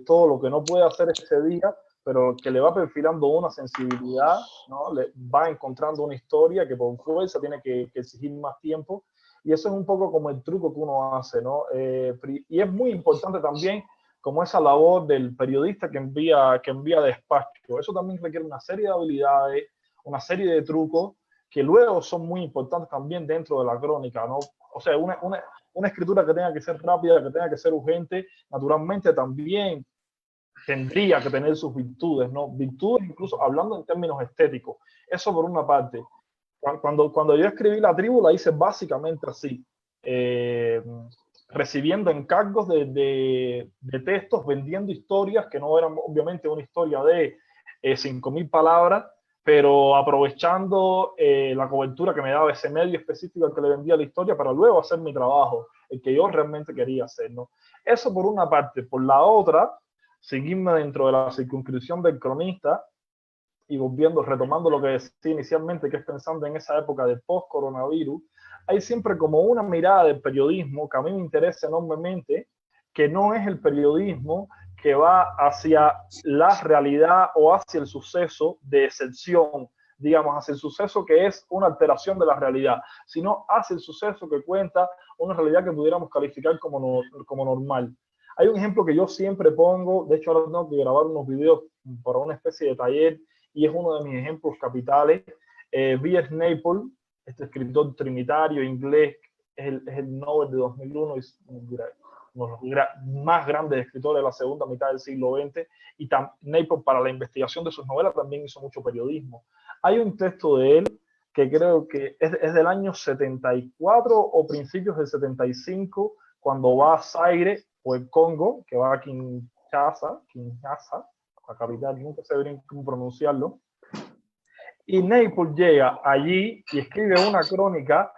todo lo que no puede hacer ese día, pero que le va perfilando una sensibilidad, ¿no? Le va encontrando una historia que por fuerza tiene que exigir más tiempo, y eso es un poco como el truco que uno hace, ¿no? Y es muy importante también como esa labor del periodista que envía despacho. Eso también requiere una serie de habilidades, una serie de trucos que luego son muy importantes también dentro de la crónica, ¿no? O sea, una escritura que tenga que ser rápida, que tenga que ser urgente, naturalmente también tendría que tener sus virtudes, ¿no? Virtudes incluso hablando en términos estéticos. Eso por una parte. Cuando yo escribí La Tribu, la hice básicamente así, recibiendo encargos de textos, vendiendo historias que no eran obviamente una historia de 5.000 palabras, pero aprovechando la cobertura que me daba ese medio específico al que le vendía la historia para luego hacer mi trabajo, el que yo realmente quería hacer, ¿no? Eso por una parte. Por la otra, seguirme dentro de la circunscripción del cronista y retomando lo que decía inicialmente, que es pensando en esa época de post-coronavirus, hay siempre como una mirada del periodismo que a mí me interesa enormemente, que no es el periodismo que va hacia la realidad o hacia el suceso de excepción, digamos, hacia el suceso que es una alteración de la realidad, sino hacia el suceso que cuenta una realidad que pudiéramos calificar como normal. Hay un ejemplo que yo siempre pongo, de hecho ahora tengo que grabar unos videos para una especie de taller y es uno de mis ejemplos capitales. V.S. Naipaul, este escritor trinitario inglés, es el Nobel de 2001, es uno de los más grandes escritores de la segunda mitad del siglo XX, y Naipaul para la investigación de sus novelas también hizo mucho periodismo. Hay un texto de él que creo que es del año 74 o principios del 75, cuando va a Zaire o el Congo, que va a Kinshasa, la capital, nunca sé bien cómo pronunciarlo, y Naipaul llega allí y escribe una crónica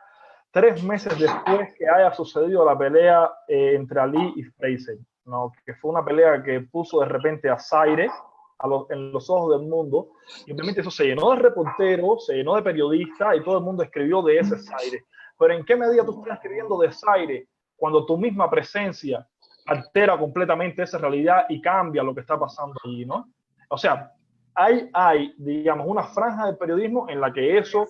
3 meses después que haya sucedido la pelea entre Ali y Fraser, ¿no? Que fue una pelea que puso de repente a Zaire en los ojos del mundo, y obviamente eso se llenó de reporteros, se llenó de periodistas y todo el mundo escribió de ese Zaire. Pero ¿en qué medida tú estás escribiendo de Zaire cuando tu misma presencia altera completamente esa realidad y cambia lo que está pasando allí, ¿no? O sea, hay, digamos, una franja del periodismo en la que eso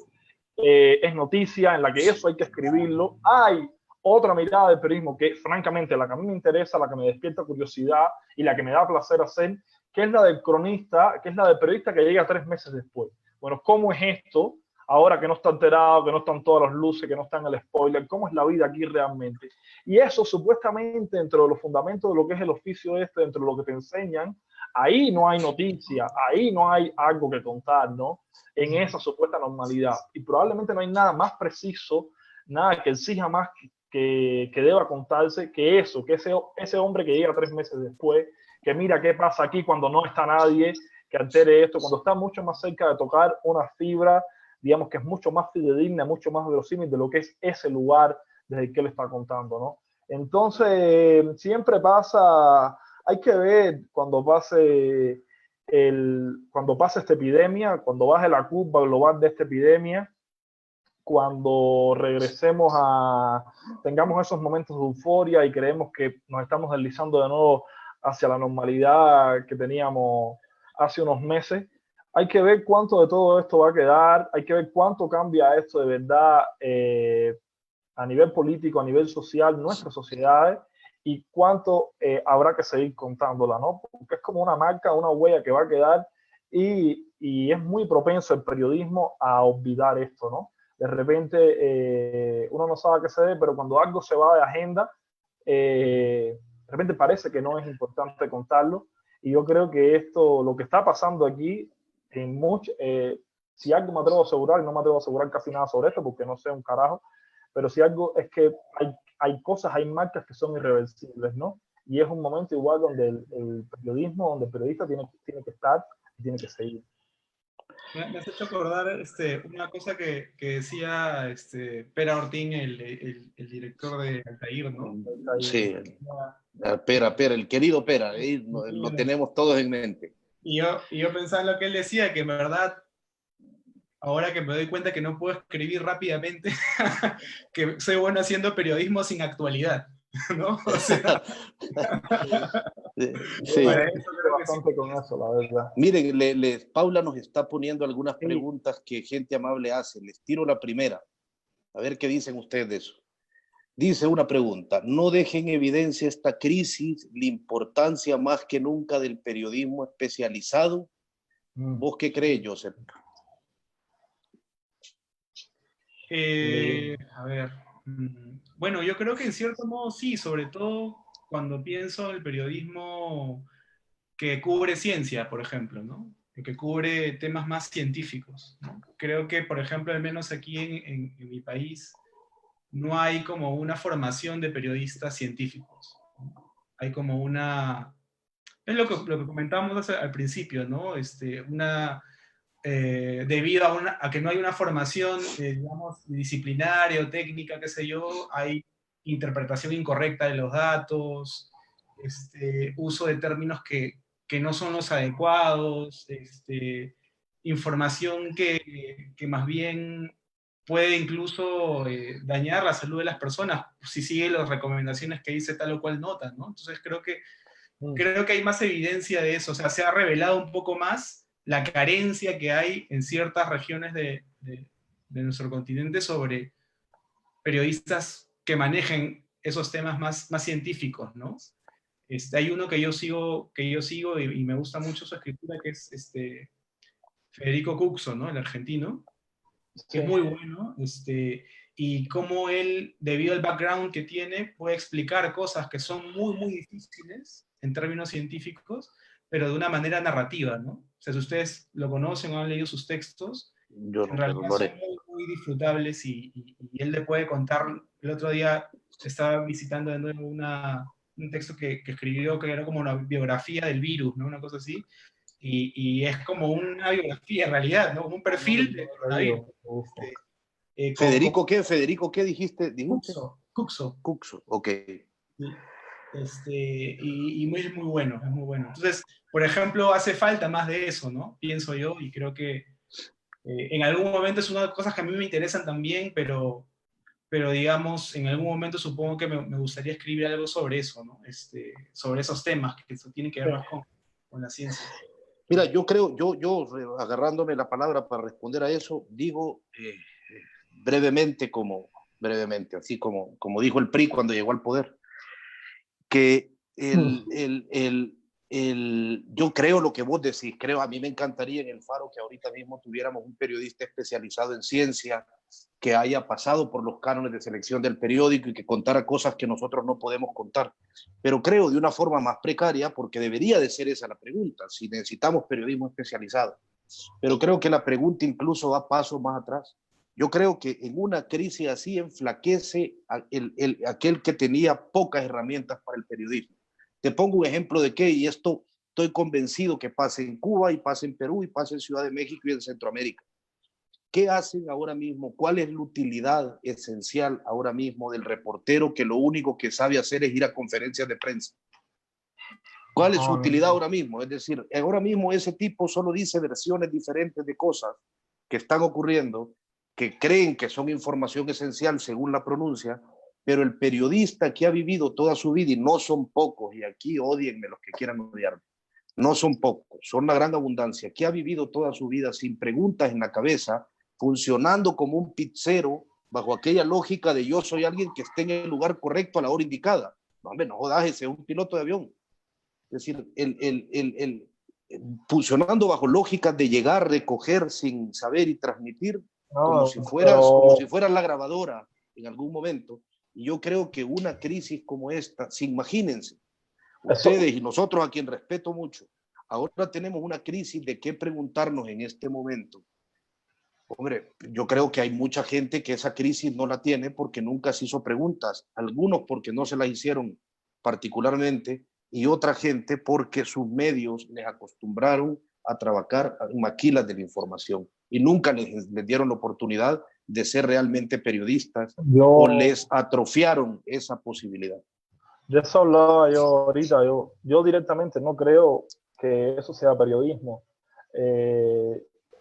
es noticia, en la que eso hay que escribirlo. Hay otra mirada del periodismo que, francamente, la que a mí me interesa, la que me despierta curiosidad y la que me da placer hacer, que es la del cronista, que es la del periodista que llega 3 meses después. Bueno, ¿cómo es esto? Ahora que no está alterado, que no están todas las luces, que no están el spoiler, ¿cómo es la vida aquí realmente? Y eso supuestamente dentro de los fundamentos de lo que es el oficio dentro de lo que te enseñan, ahí no hay noticia, ahí no hay algo que contar, ¿no? En esa supuesta normalidad. Y probablemente no hay nada más preciso, nada que exija más que deba contarse que eso, que ese hombre que llega 3 meses después, que mira qué pasa aquí cuando no está nadie, que altere esto, cuando está mucho más cerca de tocar una fibra, digamos que es mucho más fidedigna, mucho más verosímil de lo que es ese lugar desde el que él está contando, ¿no? Entonces, siempre pasa, hay que ver cuando pase cuando pase esta epidemia, cuando baje la curva global de esta epidemia, cuando regresemos tengamos esos momentos de euforia y creemos que nos estamos deslizando de nuevo hacia la normalidad que teníamos hace unos meses, hay que ver cuánto de todo esto va a quedar, hay que ver cuánto cambia esto de verdad a nivel político, a nivel social, nuestras sociedades, y cuánto habrá que seguir contándola, ¿no? Porque es como una marca, una huella que va a quedar, y es muy propenso el periodismo a olvidar esto, ¿no? De repente uno no sabe a qué se debe, pero cuando algo se va de agenda, de repente parece que no es importante contarlo, y yo creo que esto, lo que está pasando aquí, si algo me atrevo a asegurar, y no me atrevo a asegurar casi nada sobre esto porque no sé un carajo, pero si algo es que hay cosas, hay marcas que son irreversibles, ¿no? Y es un momento igual donde el periodismo, donde el periodista tiene que estar y tiene que seguir. Me has hecho acordar una cosa que decía Pera Ortín, el director de Altair, ¿no? Sí, Pera, el querido Pera, lo tenemos todos en mente. Y yo pensaba en lo que él decía, que en verdad, ahora que me doy cuenta que no puedo escribir rápidamente, que soy bueno haciendo periodismo sin actualidad, ¿no? O sea, sí. Para eso creo que sí. Con eso, la verdad. Miren, Paula nos está poniendo algunas preguntas que gente amable hace. Les tiro la primera. A ver qué dicen ustedes de eso. Dice una pregunta: ¿no deja en evidencia esta crisis la importancia más que nunca del periodismo especializado? ¿Vos qué crees, Joseph? A ver, bueno, yo creo que en cierto modo sí, sobre todo cuando pienso en el periodismo que cubre ciencia, por ejemplo, ¿no? Que cubre temas más científicos, ¿no? Creo que, por ejemplo, al menos aquí en mi país, no hay como una formación de periodistas científicos, ¿no? Hay como una... Es lo que comentábamos al principio, ¿no? Debido a que no hay una formación, digamos, disciplinaria o técnica, qué sé yo, hay interpretación incorrecta de los datos, uso de términos que no son los adecuados, información que más bien puede incluso dañar la salud de las personas si sigue las recomendaciones que dice tal o cual nota, ¿no? Entonces creo que hay más evidencia de eso, o sea, se ha revelado un poco más la carencia que hay en ciertas regiones de nuestro continente sobre periodistas que manejen esos temas más científicos, ¿no? Hay uno que yo sigo y me gusta mucho su escritura, que es Federico Cucso, ¿no? El argentino, que es muy bueno, y cómo él, debido al background que tiene, puede explicar cosas que son muy, muy difíciles en términos científicos, pero de una manera narrativa, ¿no? O sea, si ustedes lo conocen o han leído sus textos, Yo en realidad son muy, muy disfrutables y él le puede contar. El otro día estaba visitando de nuevo un texto que escribió que era como una biografía del virus, ¿no? Una cosa así, y es como una biografía en realidad, ¿no? Como un perfil de coronavirus. ¿Federico qué dijiste? Cucso. Cucso, ok. Y es muy bueno, es muy bueno. Entonces, por ejemplo, hace falta más de eso, ¿no? Pienso yo, y creo que en algún momento es una de las cosas que a mí me interesan también, pero digamos, en algún momento supongo que me gustaría escribir algo sobre eso, ¿no? Sobre esos temas que tienen que ver más con la ciencia. Mira, yo creo, yo agarrándome la palabra para responder a eso, digo brevemente, así como dijo el PRI cuando llegó al poder, que yo creo lo que vos decís, a mí me encantaría en el Faro que ahorita mismo tuviéramos un periodista especializado en ciencia que haya pasado por los cánones de selección del periódico y que contara cosas que nosotros no podemos contar. Pero creo de una forma más precaria, porque debería de ser esa la pregunta, si necesitamos periodismo especializado. Pero creo que la pregunta incluso va paso más atrás. Yo creo que en una crisis así enflaquece aquel que tenía pocas herramientas para el periodismo. Te pongo un ejemplo de qué, y esto estoy convencido que pasa en Cuba y pasa en Perú y pasa en Ciudad de México y en Centroamérica. ¿Qué hacen ahora mismo? ¿Cuál es la utilidad esencial ahora mismo del reportero que lo único que sabe hacer es ir a conferencias de prensa? ¿Cuál es su utilidad ahora mismo? Es decir, ahora mismo ese tipo solo dice versiones diferentes de cosas que están ocurriendo, que creen que son información esencial según la pronuncia, pero el periodista que ha vivido toda su vida, y no son pocos, y aquí odienme los que quieran odiarme, no son pocos, son la gran abundancia, que ha vivido toda su vida sin preguntas en la cabeza, funcionando como un pizzero, bajo aquella lógica de yo soy alguien que esté en el lugar correcto a la hora indicada. No, hombre, no jodas, ese es un piloto de avión. Es decir, funcionando bajo lógicas de llegar, recoger sin saber y transmitir, como si fueras la grabadora en algún momento. Y yo creo que una crisis como esta, imagínense, ustedes y nosotros, a quien respeto mucho, ahora tenemos una crisis de qué preguntarnos en este momento. Hombre, yo creo que hay mucha gente que esa crisis no la tiene porque nunca se hizo preguntas, algunos porque no se las hicieron particularmente, y otra gente porque sus medios les acostumbraron a trabajar en maquilas de la información y nunca les dieron la oportunidad de ser realmente periodistas o les atrofiaron esa posibilidad. De eso hablaba yo ahorita. Yo directamente no creo que eso sea periodismo.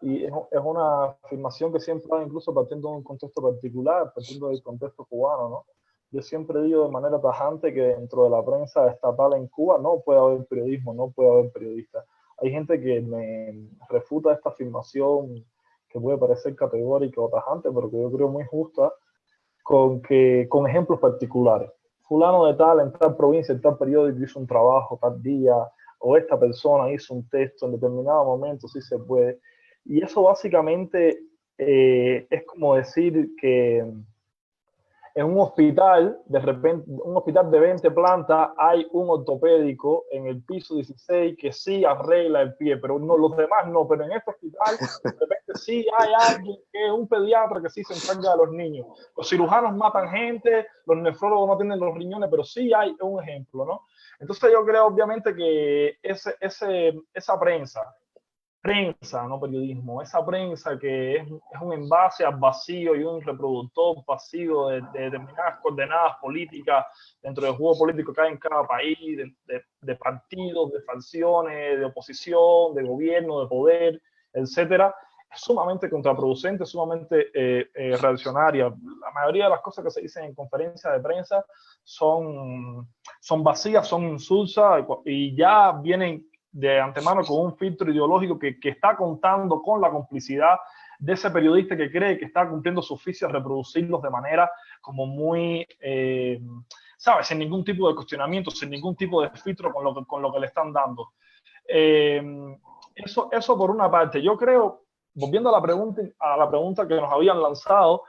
Y es una afirmación que siempre hago, incluso partiendo de un contexto particular, partiendo del contexto cubano, ¿no? Yo siempre digo de manera tajante que dentro de la prensa estatal en Cuba no puede haber periodismo, no puede haber periodistas. Hay gente que me refuta esta afirmación que puede parecer categórica o tajante, pero que yo creo muy justa, con ejemplos particulares. Fulano de tal, en tal provincia, en tal periódico hizo un trabajo tal día, o esta persona hizo un texto en determinado momento, sí se puede. Y eso básicamente es como decir que en un hospital, de repente, un hospital de 20 plantas, hay un ortopédico en el piso 16 que sí arregla el pie, pero no, los demás no. Pero en este hospital, de repente sí hay alguien que es un pediatra que sí se encarga de los niños. Los cirujanos matan gente, los nefrólogos no tienen los riñones, pero sí hay un ejemplo, ¿no? Entonces yo creo obviamente que esa prensa, no periodismo, esa prensa que es un envase al vacío y un reproductor pasivo de determinadas coordenadas políticas dentro del juego político que hay en cada país, de partidos, de facciones, de oposición, de gobierno, de poder, etcétera, es sumamente contraproducente, sumamente reaccionaria. La mayoría de las cosas que se dicen en conferencias de prensa son vacías, son insulsas y ya vienen de antemano con un filtro ideológico que está contando con la complicidad de ese periodista que cree que está cumpliendo su oficio a reproducirlos de manera como muy, ¿sabes? Sin ningún tipo de cuestionamiento, sin ningún tipo de filtro con lo que le están dando. Eso por una parte. Yo creo, volviendo a la pregunta que nos habían lanzado,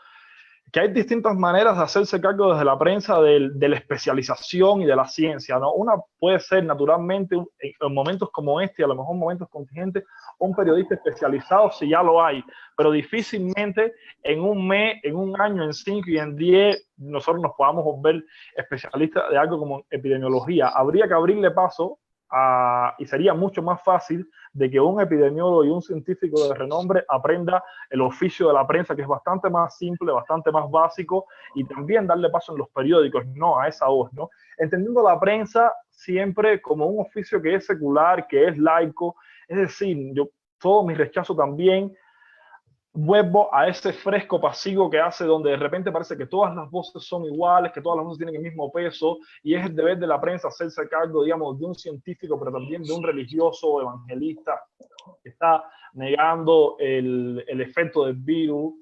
que hay distintas maneras de hacerse cargo desde la prensa de la especialización y de la ciencia, ¿no? Una puede ser naturalmente en momentos como este, a lo mejor momentos contingentes, un periodista especializado si ya lo hay, pero difícilmente en un mes, en un año, en 5 y en 10 nosotros nos podamos volver especialistas de algo como epidemiología. Habría que abrirle paso y sería mucho más fácil de que un epidemiólogo y un científico de renombre aprenda el oficio de la prensa, que es bastante más simple, bastante más básico, y también darle paso en los periódicos, no a esa voz, ¿no? Entendiendo la prensa siempre como un oficio que es secular, que es laico, es decir, yo todo mi rechazo también vuelvo a ese fresco pasivo que hace donde de repente parece que todas las voces son iguales, que todas las voces tienen el mismo peso, y es el deber de la prensa hacerse cargo, digamos, de un científico, pero también de un religioso evangelista que está negando el efecto del virus,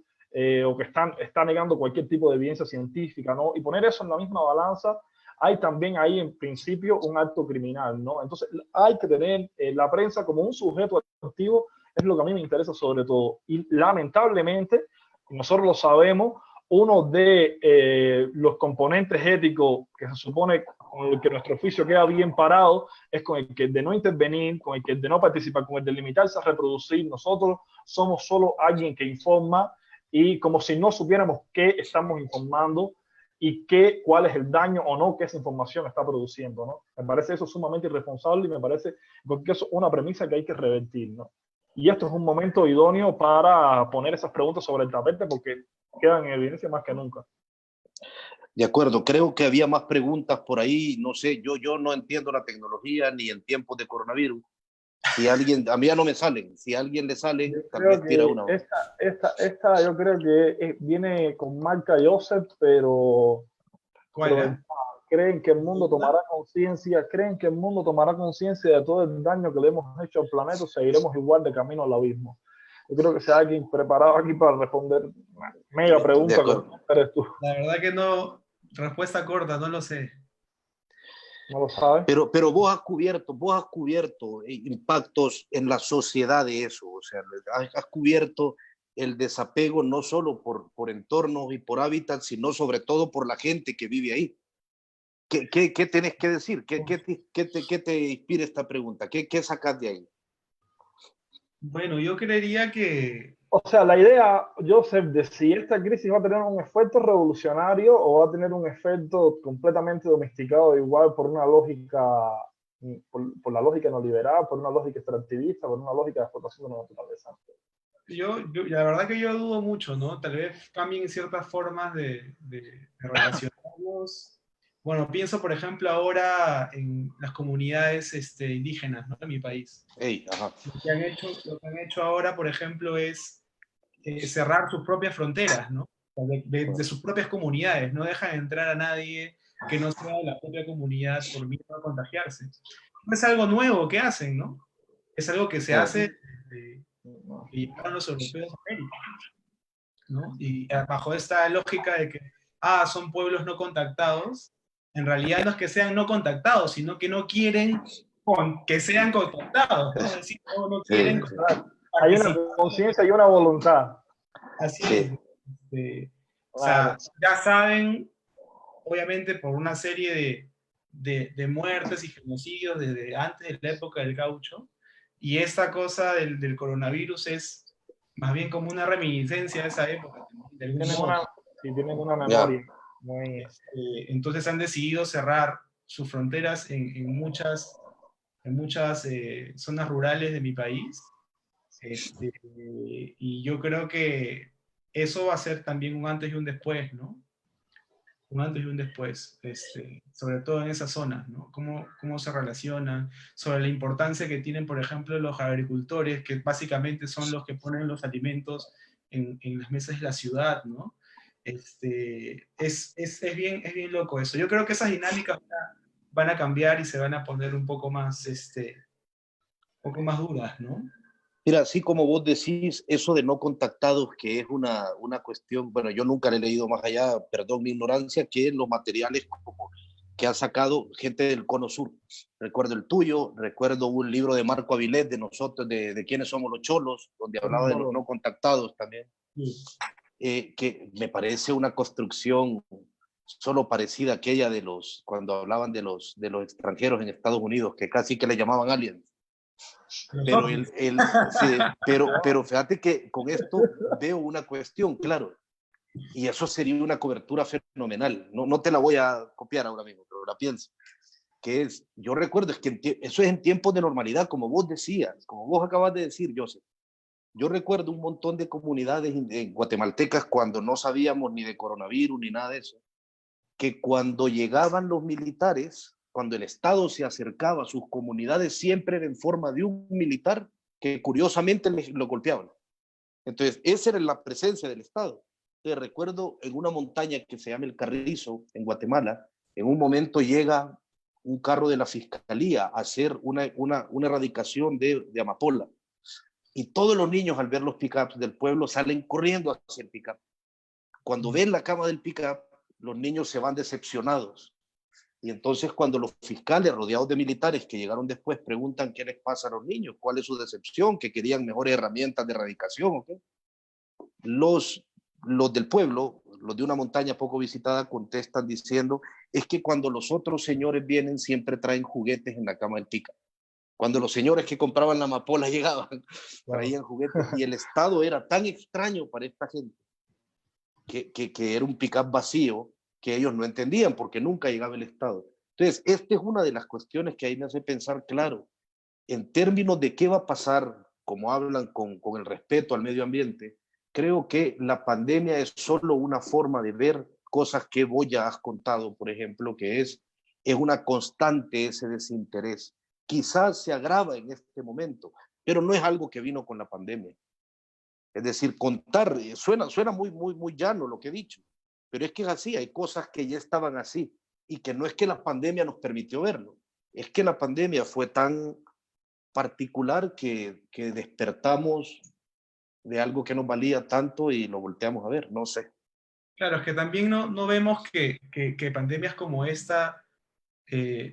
o que está negando cualquier tipo de evidencia científica, ¿no? Y poner eso en la misma balanza, hay también ahí en principio un acto criminal, ¿no? Entonces hay que tener la prensa como un sujeto activo, es lo que a mí me interesa sobre todo. Y lamentablemente, nosotros lo sabemos, uno de los componentes éticos que se supone con el que nuestro oficio queda bien parado es con el que de no intervenir, con el que de no participar, con el de limitarse a reproducir. Nosotros somos solo alguien que informa y como si no supiéramos qué estamos informando y cuál es el daño o no que esa información está produciendo, ¿no? Me parece eso sumamente irresponsable y me parece que eso es una premisa que hay que revertir, ¿no? Y esto es un momento idóneo para poner esas preguntas sobre el tapete porque quedan en evidencia más que nunca. De acuerdo, creo que había más preguntas por ahí, no sé, yo no entiendo la tecnología ni en tiempos de coronavirus. Si alguien, a mí ya no me salen, si a alguien le salen, Yo tal creo vez tira que una. esta yo creo que viene con marca Joseph, pero ¿Cuál? creen que el mundo tomará conciencia, de todo el daño que le hemos hecho al planeta, o seguiremos igual de camino al abismo. Yo creo que sea alguien preparado aquí para responder una mega De pregunta acuerdo. que eres tú. La verdad que no, respuesta corta, no lo sé. ¿No lo sabes? Pero vos has cubierto impactos en la sociedad de eso, o sea, has cubierto el desapego no solo por entornos y por hábitats, sino sobre todo por la gente que vive ahí. ¿Qué tenés que decir? ¿Qué te inspira esta pregunta? ¿Qué sacas de ahí? Bueno, yo creería que O sea, la idea, Joseph, de si esta crisis va a tener un efecto revolucionario o va a tener un efecto completamente domesticado, igual por una lógica, por la lógica neoliberal, por una lógica extractivista, por una lógica de explotación de la naturaleza. la verdad que yo dudo mucho, ¿no? Tal vez cambien ciertas formas de relacionarnos. Bueno, pienso, por ejemplo, ahora en las comunidades indígenas, ¿no? De mi país. Ey, ajá. Lo que han hecho ahora, por ejemplo, es cerrar sus propias fronteras, ¿no? De sus propias comunidades. No dejan entrar a nadie que no sea de la propia comunidad por miedo a contagiarse. No es algo nuevo que hacen, ¿no? Es algo que se hace desde que llegaron los europeos a América, ¿no? Y bajo esta lógica de que, son pueblos no contactados, en realidad no es que sean no contactados, sino que no quieren que sean contactados, ¿no? Es decir, no quieren Hay una conciencia y una voluntad. Así Sí. es. O Claro. sea, ya saben, obviamente, por una serie de muertes y genocidios desde antes de la época del caucho, y esta cosa del coronavirus es más bien como una reminiscencia de esa época. De algún modo. Tienen una memoria muy... Entonces han decidido cerrar sus fronteras en muchas zonas rurales de mi país. Y yo creo que eso va a ser también un antes y un después, ¿no? Un antes y un después, sobre todo en esas zonas, ¿no? Cómo se relacionan, sobre la importancia que tienen, por ejemplo, los agricultores, que básicamente son los que ponen los alimentos en las mesas de la ciudad, ¿no? Es bien loco eso. Yo creo que esas dinámicas van a cambiar y se van a poner un poco más duras, ¿no? Mira, así como vos decís, eso de no contactados, que es una cuestión, bueno, yo nunca le he leído más allá, perdón mi ignorancia, que los materiales como que ha sacado gente del Cono Sur. Recuerdo el tuyo, recuerdo un libro de Marco Avilés, de nosotros, de quiénes somos los cholos, donde hablaba de los no contactados también, que me parece una construcción solo parecida a aquella de cuando hablaban de los extranjeros en Estados Unidos, que casi que le llamaban aliens. Pero, sí, pero fíjate que con esto veo una cuestión, claro, y eso sería una cobertura fenomenal. No te la voy a copiar ahora mismo, pero la pienso. Que es, yo recuerdo, es que eso es en tiempos de normalidad, como vos decías, como vos acabas de decir, Joseph. Yo recuerdo un montón de comunidades guatemaltecas cuando no sabíamos ni de coronavirus ni nada de eso, que cuando llegaban los militares, cuando el Estado se acercaba a sus comunidades, siempre era en forma de un militar que curiosamente lo golpeaban. Entonces, esa era la presencia del Estado. Te recuerdo en una montaña que se llama El Carrizo, en Guatemala, en un momento llega un carro de la fiscalía a hacer una erradicación de amapola. Y todos los niños, al ver los pick-ups del pueblo, salen corriendo hacia el pick-up. Cuando ven la cama del pick-up, los niños se van decepcionados. Y entonces cuando los fiscales, rodeados de militares que llegaron después, preguntan qué les pasa a los niños, cuál es su decepción, que querían mejores herramientas de erradicación, ¿okay? Los del pueblo, los de una montaña poco visitada, contestan diciendo, es que cuando los otros señores vienen siempre traen juguetes en la cama del pick-up. Cuando los señores que compraban la amapola llegaban, traían juguetes, y el estado era tan extraño para esta gente que era un pick-up vacío que ellos no entendían porque nunca llegaba el Estado. Entonces, esta es una de las cuestiones que ahí me hace pensar, claro, en términos de qué va a pasar, como hablan con el respeto al medio ambiente, creo que la pandemia es solo una forma de ver cosas que vos ya has contado, por ejemplo, que es una constante ese desinterés. Quizás se agrava en este momento, pero no es algo que vino con la pandemia. Es decir, contar, suena muy llano lo que he dicho, pero es que es así, hay cosas que ya estaban así y que no es que la pandemia nos permitió verlo, es que la pandemia fue tan particular que despertamos de algo que nos valía tanto y lo volteamos a ver, no sé. Claro, es que también no vemos que pandemias como esta,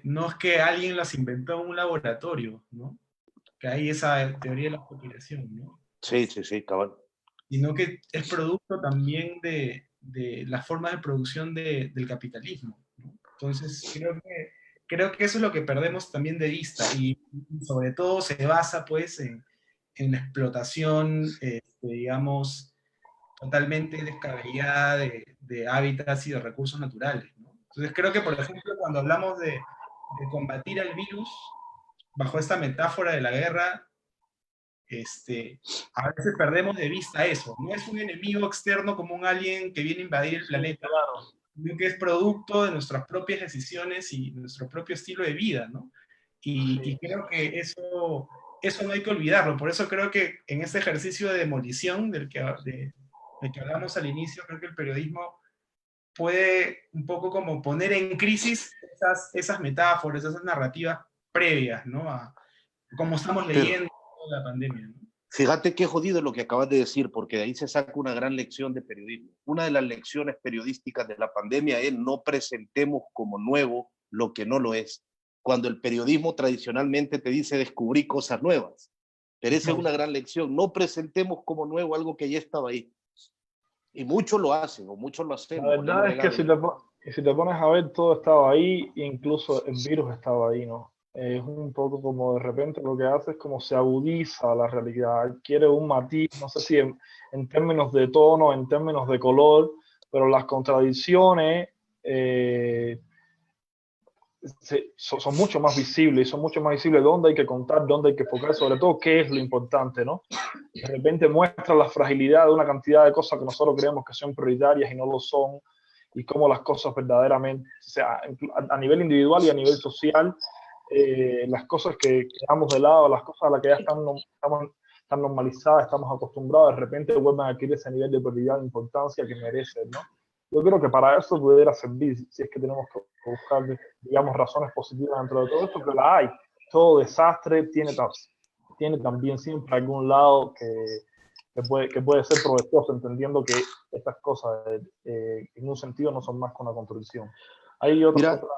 no es que alguien las inventó en un laboratorio, ¿no? Que hay esa teoría de la conspiración, ¿no? Sí, cabal. Sino que es producto también de las formas de producción del capitalismo, ¿no? Entonces, creo que eso es lo que perdemos también de vista y sobre todo se basa pues en la explotación, digamos, totalmente descabellada de hábitats y de recursos naturales, ¿no? Entonces creo que, por ejemplo, cuando hablamos de combatir al virus, bajo esta metáfora de la guerra, a veces perdemos de vista eso. No es un enemigo externo como un alien que viene a invadir el planeta, sino que es producto de nuestras propias decisiones y nuestro propio estilo de vida, ¿no? Y creo que eso no hay que olvidarlo. Por eso creo que en este ejercicio de demolición del que hablamos al inicio, creo que el periodismo puede un poco como poner en crisis esas metáforas, esas narrativas previas, ¿no? A cómo estamos leyendo la pandemia, ¿no? Fíjate qué jodido lo que acabas de decir, porque de ahí se saca una gran lección de periodismo. Una de las lecciones periodísticas de la pandemia es no presentemos como nuevo lo que no lo es. Cuando el periodismo tradicionalmente te dice descubrí cosas nuevas. Pero esa es una gran lección. No presentemos como nuevo algo que ya estaba ahí. Y muchos lo hacen, o muchos lo hacemos. La verdad es que si te pones a ver, todo estaba ahí, incluso el virus estaba ahí, ¿no? Es un poco como de repente lo que hace es como se agudiza la realidad, adquiere un matiz, no sé si en términos de tono, en términos de color, pero las contradicciones son mucho más visibles, son mucho más visibles dónde hay que contar, dónde hay que enfocar, sobre todo qué es lo importante, ¿no? De repente muestra la fragilidad de una cantidad de cosas que nosotros creemos que son prioritarias y no lo son, y cómo las cosas verdaderamente, o sea, a nivel individual y a nivel social, las cosas que dejamos de lado, las cosas a las que ya están normalizadas, estamos acostumbrados, de repente vuelven a adquirir ese nivel de prioridad e importancia que merecen, ¿no? Yo creo que para eso pudiera servir, si es que tenemos que buscar, digamos, razones positivas dentro de todo esto, que la hay. Todo desastre tiene también siempre algún lado que puede ser provechoso, entendiendo que estas cosas en un sentido no son más que una contradicción. Hay otras cosas.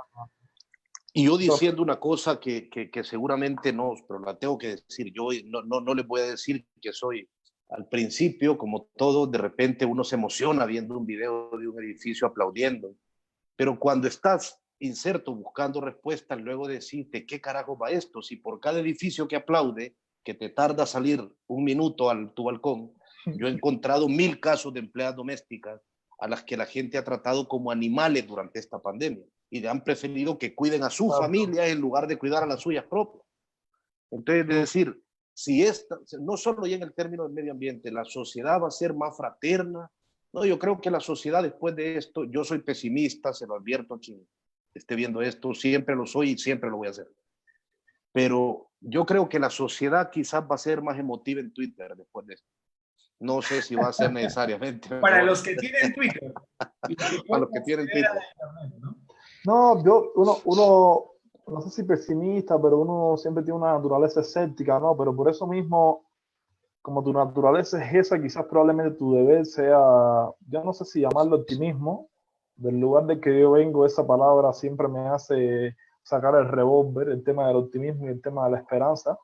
Y yo diciendo una cosa que seguramente no, pero la tengo que decir, yo no les voy a decir que soy. Al principio, como todo, de repente uno se emociona viendo un video de un edificio aplaudiendo, pero cuando estás inserto buscando respuestas, luego decirte qué carajo va esto, si por cada edificio que aplaude, que te tarda salir un minuto a tu balcón, yo he encontrado 1000 casos de empleadas domésticas a las que la gente ha tratado como animales durante esta pandemia y han preferido que cuiden a su familia en lugar de cuidar a las suyas propias. Entonces, es decir, si no solo ya en el término del medio ambiente, la sociedad va a ser más fraterna. No, yo creo que la sociedad después de esto, yo soy pesimista, se lo advierto a quien esté viendo esto, siempre lo soy y siempre lo voy a hacer. Pero yo creo que la sociedad quizás va a ser más emotiva en Twitter después de esto. No sé si va a ser necesariamente. Para los que tienen Twitter. Para los que tienen Twitter. No, uno no sé si pesimista, pero uno siempre tiene una naturaleza escéptica, ¿no? Pero por eso mismo, como tu naturaleza es esa, quizás probablemente tu deber sea, yo no sé si llamarlo optimismo, del lugar del que yo vengo, esa palabra siempre me hace sacar el revólver, el tema del optimismo y el tema de la esperanza,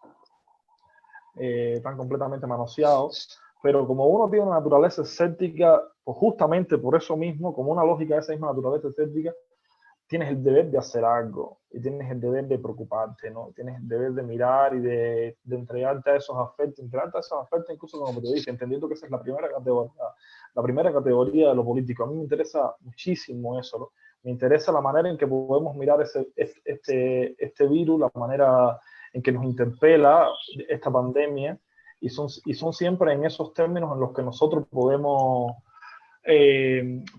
están completamente manoseados. Pero como uno tiene una naturaleza escéptica, pues justamente por eso mismo, como una lógica de esa misma naturaleza escéptica, tienes el deber de hacer algo y tienes el deber de preocuparte, ¿no? Tienes el deber de mirar y de entregarte a esos afectos, incluso como te dije, entendiendo que esa es la primera categoría de lo político. A mí me interesa muchísimo eso, ¿no? Me interesa la manera en que podemos mirar este virus, la manera en que nos interpela esta pandemia, y son siempre en esos términos en los que nosotros podemos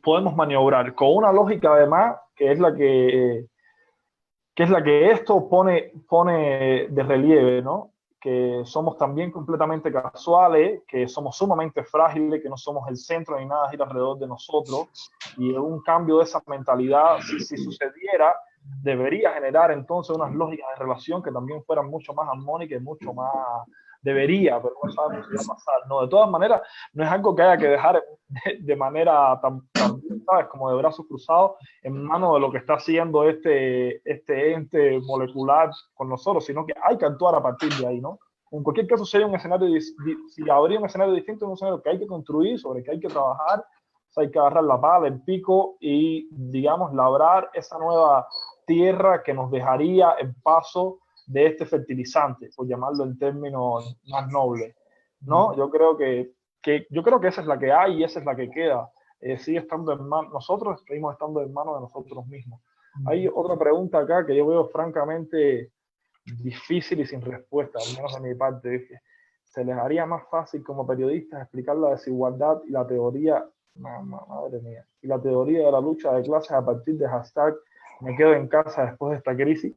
podemos maniobrar con una lógica además que es la que esto pone de relieve, ¿no? Que somos también completamente casuales, que somos sumamente frágiles, que no somos el centro ni nada gira alrededor de nosotros, y un cambio de esa mentalidad, si sucediera, debería generar entonces unas lógicas de relación que también fueran mucho más armónicas y mucho más, debería, pero no sabemos si va a pasar, ¿no? De todas maneras, no es algo que haya que dejar de manera tan, ¿sabes? Como de brazos cruzados en manos de lo que está haciendo este ente molecular con nosotros, sino que hay que actuar a partir de ahí, ¿no? En cualquier caso, sería un escenario, si habría un escenario distinto, un escenario que hay que construir, sobre que hay que trabajar, o sea, hay que agarrar la pala, el pico y, digamos, labrar esa nueva tierra que nos dejaría el paso de este fertilizante, por llamarlo en términos más nobles, ¿no? Yo creo que esa es la que hay y esa es la que queda. Sigue estando en manos, nosotros seguimos estando en manos de nosotros mismos. Hay otra pregunta acá que yo veo francamente difícil y sin respuesta, al menos de mi parte. Dije, ¿se les haría más fácil como periodistas explicar la desigualdad y la teoría, madre mía, y la teoría de la lucha de clases a partir de hashtag me quedo en casa después de esta crisis?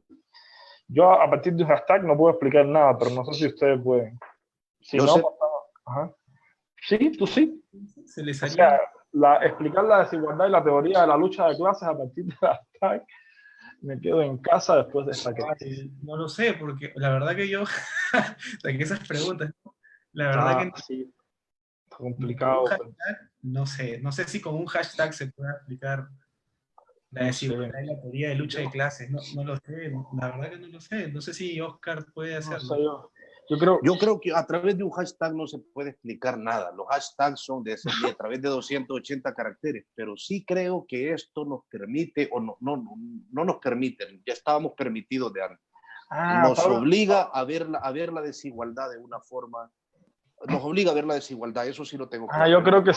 Yo a partir de un hashtag no puedo explicar nada, pero no sé si ustedes pueden. Si Yo no, sé. ajá. Sí, tú sí. Se les O haría... sea, explicar la desigualdad y la teoría de la lucha de clases a partir de hashtag me quedo en casa después de esta crisis. No lo sé, porque la verdad que yo, o sea, que esas preguntas, la verdad que Sí, está con un complicado. hashtag, no sé si con un hashtag se puede explicar la No desigualdad sé. y la teoría de lucha de clases, no lo sé, la verdad que no lo sé, no sé si Oscar puede No hacerlo. sé, yo creo... Yo creo que a través de un hashtag no se puede explicar nada. Los hashtags son a través de 280 caracteres, pero sí creo que esto nos permite, o no nos permite, ya estábamos permitidos de antes. Nos Pablo, obliga a ver la desigualdad de una forma, nos obliga a ver la desigualdad, eso sí lo tengo claro. yo creo que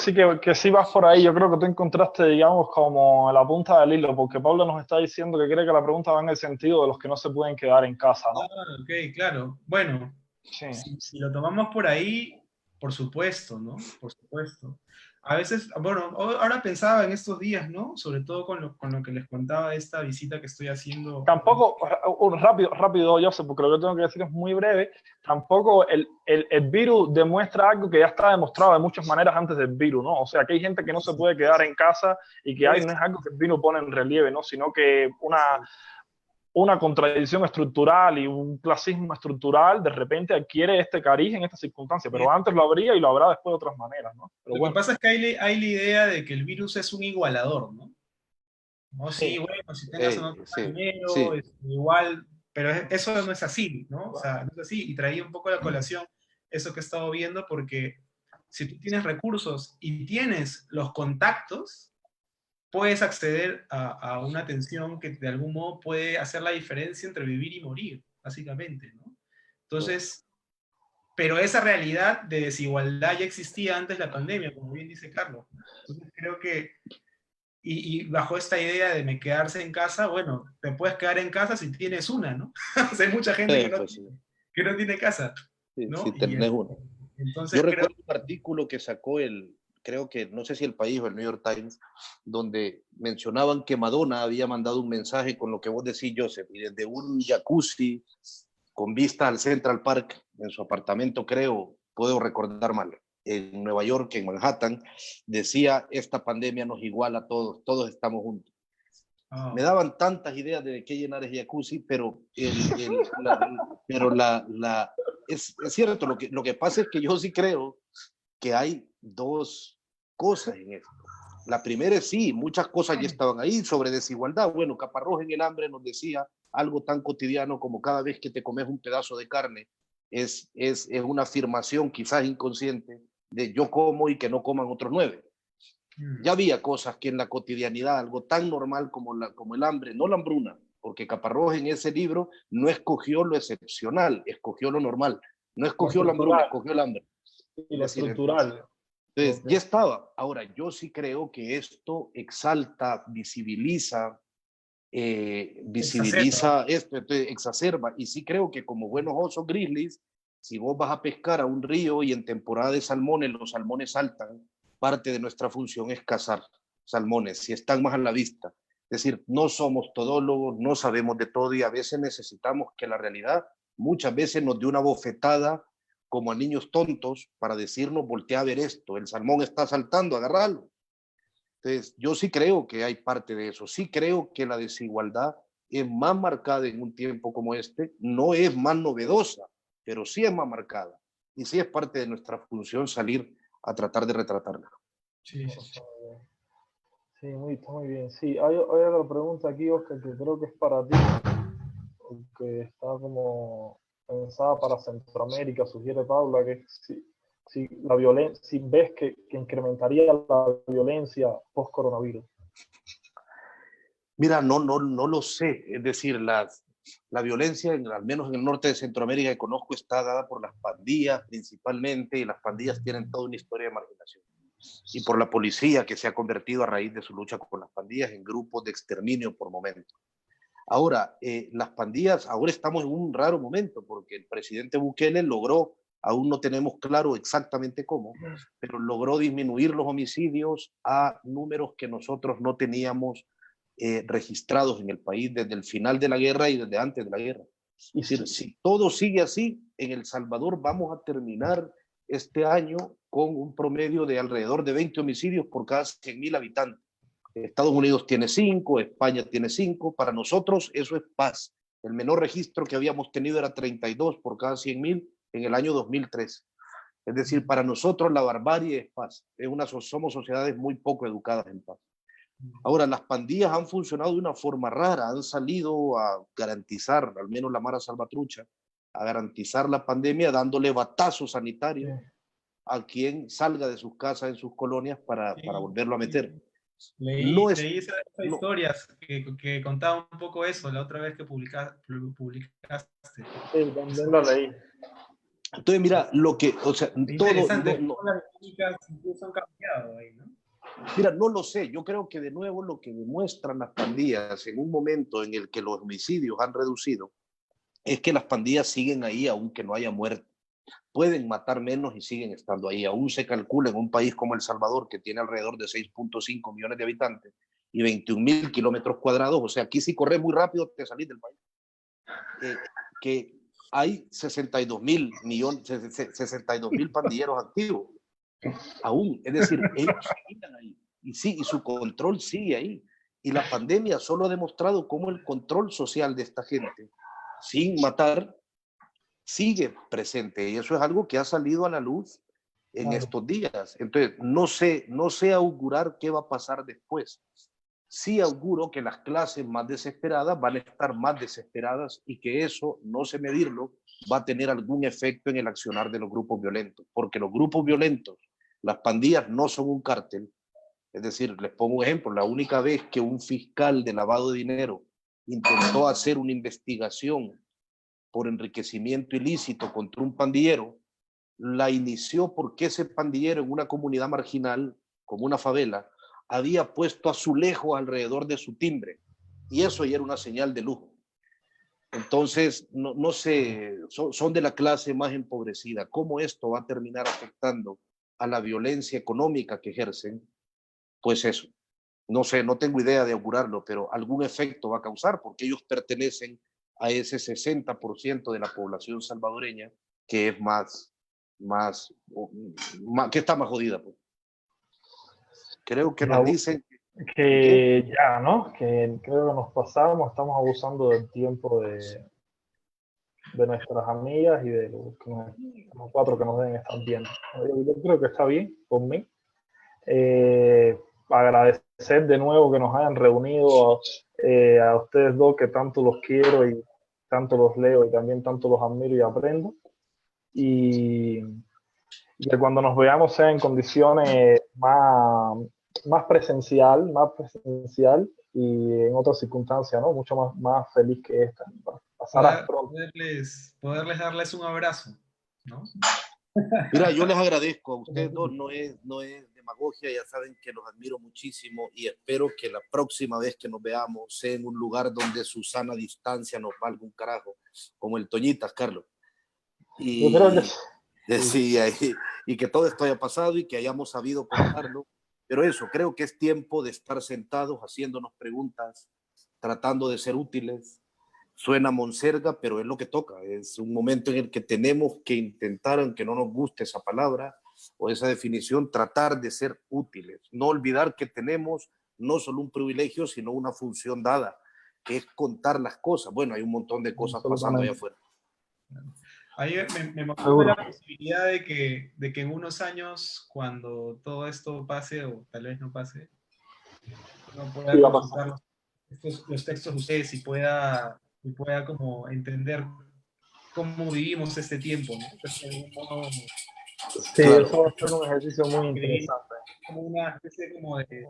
sí vas por ahí. Yo creo que tú encontraste, digamos, como la punta del hilo, porque Pablo nos está diciendo que cree que la pregunta va en el sentido de los que no se pueden quedar en casa, ¿no? Ok, claro. Bueno, Sí. si lo tomamos por ahí, por supuesto, ¿no? Por supuesto. A veces, bueno, ahora pensaba en estos días, ¿no? Sobre todo con lo que les contaba de esta visita que estoy haciendo. Tampoco, rápido, Joseph, porque lo que tengo que decir es muy breve. Tampoco el virus demuestra algo que ya está demostrado de muchas maneras antes del virus, ¿no? O sea, que hay gente que no se puede quedar en casa y que no es algo que el virus pone en relieve, ¿no? Sino que una contradicción estructural y un clasismo estructural de repente adquiere este cariz en esta circunstancia, pero antes lo habría y lo habrá después de otras maneras, ¿no? Pero lo que pasa es que hay la idea de que el virus es un igualador, ¿no? ¿No? Sí, bueno, si tengas o no tengas dinero, igual, pero eso no es así, ¿no? O sea, no es así. Y traía un poco la colación eso que he estado viendo, porque si tú tienes recursos y tienes los contactos, puedes acceder a una atención que de algún modo puede hacer la diferencia entre vivir y morir, básicamente, ¿no? Entonces, pero esa realidad de desigualdad ya existía antes de la pandemia, como bien dice Carlos. Entonces creo que y bajo esta idea de me quedarse en casa, bueno, te puedes quedar en casa si tienes una, ¿no? O sea, hay mucha gente que no tiene casa, ¿no? Si tenés una. Entonces, yo recuerdo un artículo que sacó creo que, no sé si El País o el New York Times, donde mencionaban que Madonna había mandado un mensaje con lo que vos decís, Joseph, y desde un jacuzzi con vista al Central Park, en su apartamento, creo, puedo recordar mal, en Nueva York, en Manhattan, decía, esta pandemia nos iguala a todos, todos estamos juntos. Me daban tantas ideas de qué llenar ese jacuzzi, pero, es cierto, lo que pasa es que yo sí creo que hay dos cosas en esto. La primera es sí, muchas cosas ya estaban ahí sobre desigualdad. Bueno, Caparrós en El Hambre nos decía algo tan cotidiano como cada vez que te comes un pedazo de carne, es una afirmación quizás inconsciente de yo como y que no coman otros 9. Ya había cosas que en la cotidianidad, algo tan normal como el hambre, no la hambruna, porque Caparrós en ese libro no escogió lo excepcional, escogió lo normal. No escogió la hambruna, escogió el hambre. Y lo estructural. Entonces, ya estaba. Ahora, yo sí creo que esto exalta, visibiliza esto, entonces exacerba. Y sí creo que como buenos osos grizzlies, si vos vas a pescar a un río y en temporada de salmones, los salmones saltan, parte de nuestra función es cazar salmones, si están más a la vista. Es decir, no somos todólogos, no sabemos de todo y a veces necesitamos que la realidad muchas veces nos dé una bofetada como a niños tontos para decirnos, voltea a ver esto, el salmón está saltando, agárralo. Entonces, yo sí creo que hay parte de eso, sí creo que la desigualdad es más marcada en un tiempo como este, no es más novedosa, pero sí es más marcada y sí es parte de nuestra función salir a tratar de retratarla. Sí, sí, sí. Sí, está muy bien. Sí, hay otra pregunta aquí, Oscar, que creo que es para ti, que está como pensada para Centroamérica, sugiere Paula, que si la violencia, si ves que incrementaría la violencia post-coronavirus. Mira, no lo sé. Es decir, la violencia, al menos en el norte de Centroamérica que conozco, está dada por las pandillas principalmente, y las pandillas tienen toda una historia de marginación. Y por la policía, que se ha convertido a raíz de su lucha con las pandillas en grupos de exterminio por momento. Ahora, las pandillas, ahora estamos en un raro momento, porque el presidente Bukele logró, aún no tenemos claro exactamente cómo, pero logró disminuir los homicidios a números que nosotros no teníamos registrados en el país desde el final de la guerra y desde antes de la guerra. Es decir, si todo sigue así, en El Salvador vamos a terminar este año con un promedio de alrededor de 20 homicidios por cada 100.000 habitantes. Estados Unidos tiene 5, España tiene 5. Para nosotros eso es paz. El menor registro que habíamos tenido era 32 por cada 100.000 en el año 2003. Es decir, para nosotros la barbarie es paz. Somos sociedades muy poco educadas en paz. Ahora, las pandillas han funcionado de una forma rara, han salido a garantizar, al menos la Mara Salvatrucha, a garantizar la pandemia dándole batazo sanitario a quien salga de sus casas en sus colonias para volverlo a meter. Leí esas historias que contaban un poco eso la otra vez que publicaste. Sí, también la leí. Entonces, mira, lo que, o sea, interesante, las dinámicas incluso han cambiado ahí, ¿no? Mira, no lo sé. Yo creo que de nuevo lo que demuestran las pandillas en un momento en el que los homicidios han reducido es que las pandillas siguen ahí aunque no haya muerte. Pueden matar menos y siguen estando ahí. Aún se calcula en un país como El Salvador, que tiene alrededor de 6.5 millones de habitantes y 21.000 kilómetros cuadrados, o sea, aquí si corres muy rápido te salís del país, que hay 62.000 pandilleros activos. Aún, es decir, ellos siguen ahí y su control sigue ahí. Y la pandemia solo ha demostrado cómo el control social de esta gente, sin matar, sigue presente. Y eso es algo que ha salido a la luz en estos días. Entonces, no sé augurar qué va a pasar después. Sí auguro que las clases más desesperadas van a estar más desesperadas y que eso, no sé medirlo, va a tener algún efecto en el accionar de los grupos violentos. Porque los grupos violentos, las pandillas no son un cártel. Es decir, les pongo un ejemplo, la única vez que un fiscal de lavado de dinero intentó hacer una investigación por enriquecimiento ilícito contra un pandillero, la inició porque ese pandillero en una comunidad marginal, como una favela, había puesto azulejos alrededor de su timbre, y eso ya era una señal de lujo. Entonces, no sé, son de la clase más empobrecida. ¿Cómo esto va a terminar afectando a la violencia económica que ejercen? Pues eso, no sé, no tengo idea de augurarlo, pero algún efecto va a causar porque ellos pertenecen a ese 60% de la población salvadoreña que es que está más jodida. Pues. Creo que nos dicen que ya, ¿no? Que creo que nos pasamos, estamos abusando del tiempo de nuestras amigas y de los 4 que nos deben estar viendo. Yo creo que está bien por mí. Agradecer de nuevo que nos hayan reunido a ustedes dos, que tanto los quiero y tanto los leo y también tanto los admiro y aprendo. Y que cuando nos veamos sea en condiciones más presencial y en otras circunstancias, ¿no? Mucho más feliz que esta. Poderles darles un abrazo, ¿no? Mira, yo les agradezco a ustedes dos, no es demagogia, ya saben que los admiro muchísimo y espero que la próxima vez que nos veamos sea en un lugar donde su sana distancia nos valga un carajo, como el Toñitas, Carlos. Yo creo que sí. decía, y que todo esto haya pasado y que hayamos sabido contarlo. Pero eso, creo que es tiempo de estar sentados haciéndonos preguntas, tratando de ser útiles. Suena monserga, pero es lo que toca. Es un momento en el que tenemos que intentar, aunque no nos guste esa palabra o esa definición, tratar de ser útiles. No olvidar que tenemos no solo un privilegio, sino una función dada, que es contar las cosas. Bueno, hay un montón de cosas pasando allá afuera. Ahí me emociona la posibilidad de que en unos años, cuando todo esto pase, o tal vez no pase, uno pueda consultar los textos de ustedes y pueda como entender cómo vivimos este tiempo, ¿no? Entonces, de algún modo, Sí, Claro. eso va a ser un ejercicio muy interesante. como una especie como de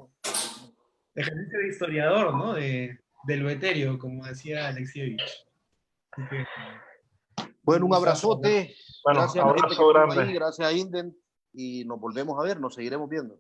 ejercicio de historiador, ¿no? De lo etéreo, como decía Alexievich. Así que, Bueno, un abrazote. Bueno, Gracias a la gente que abrazo estuvo grande. ahí, gracias a Inden, y nos volvemos a ver, nos seguiremos viendo.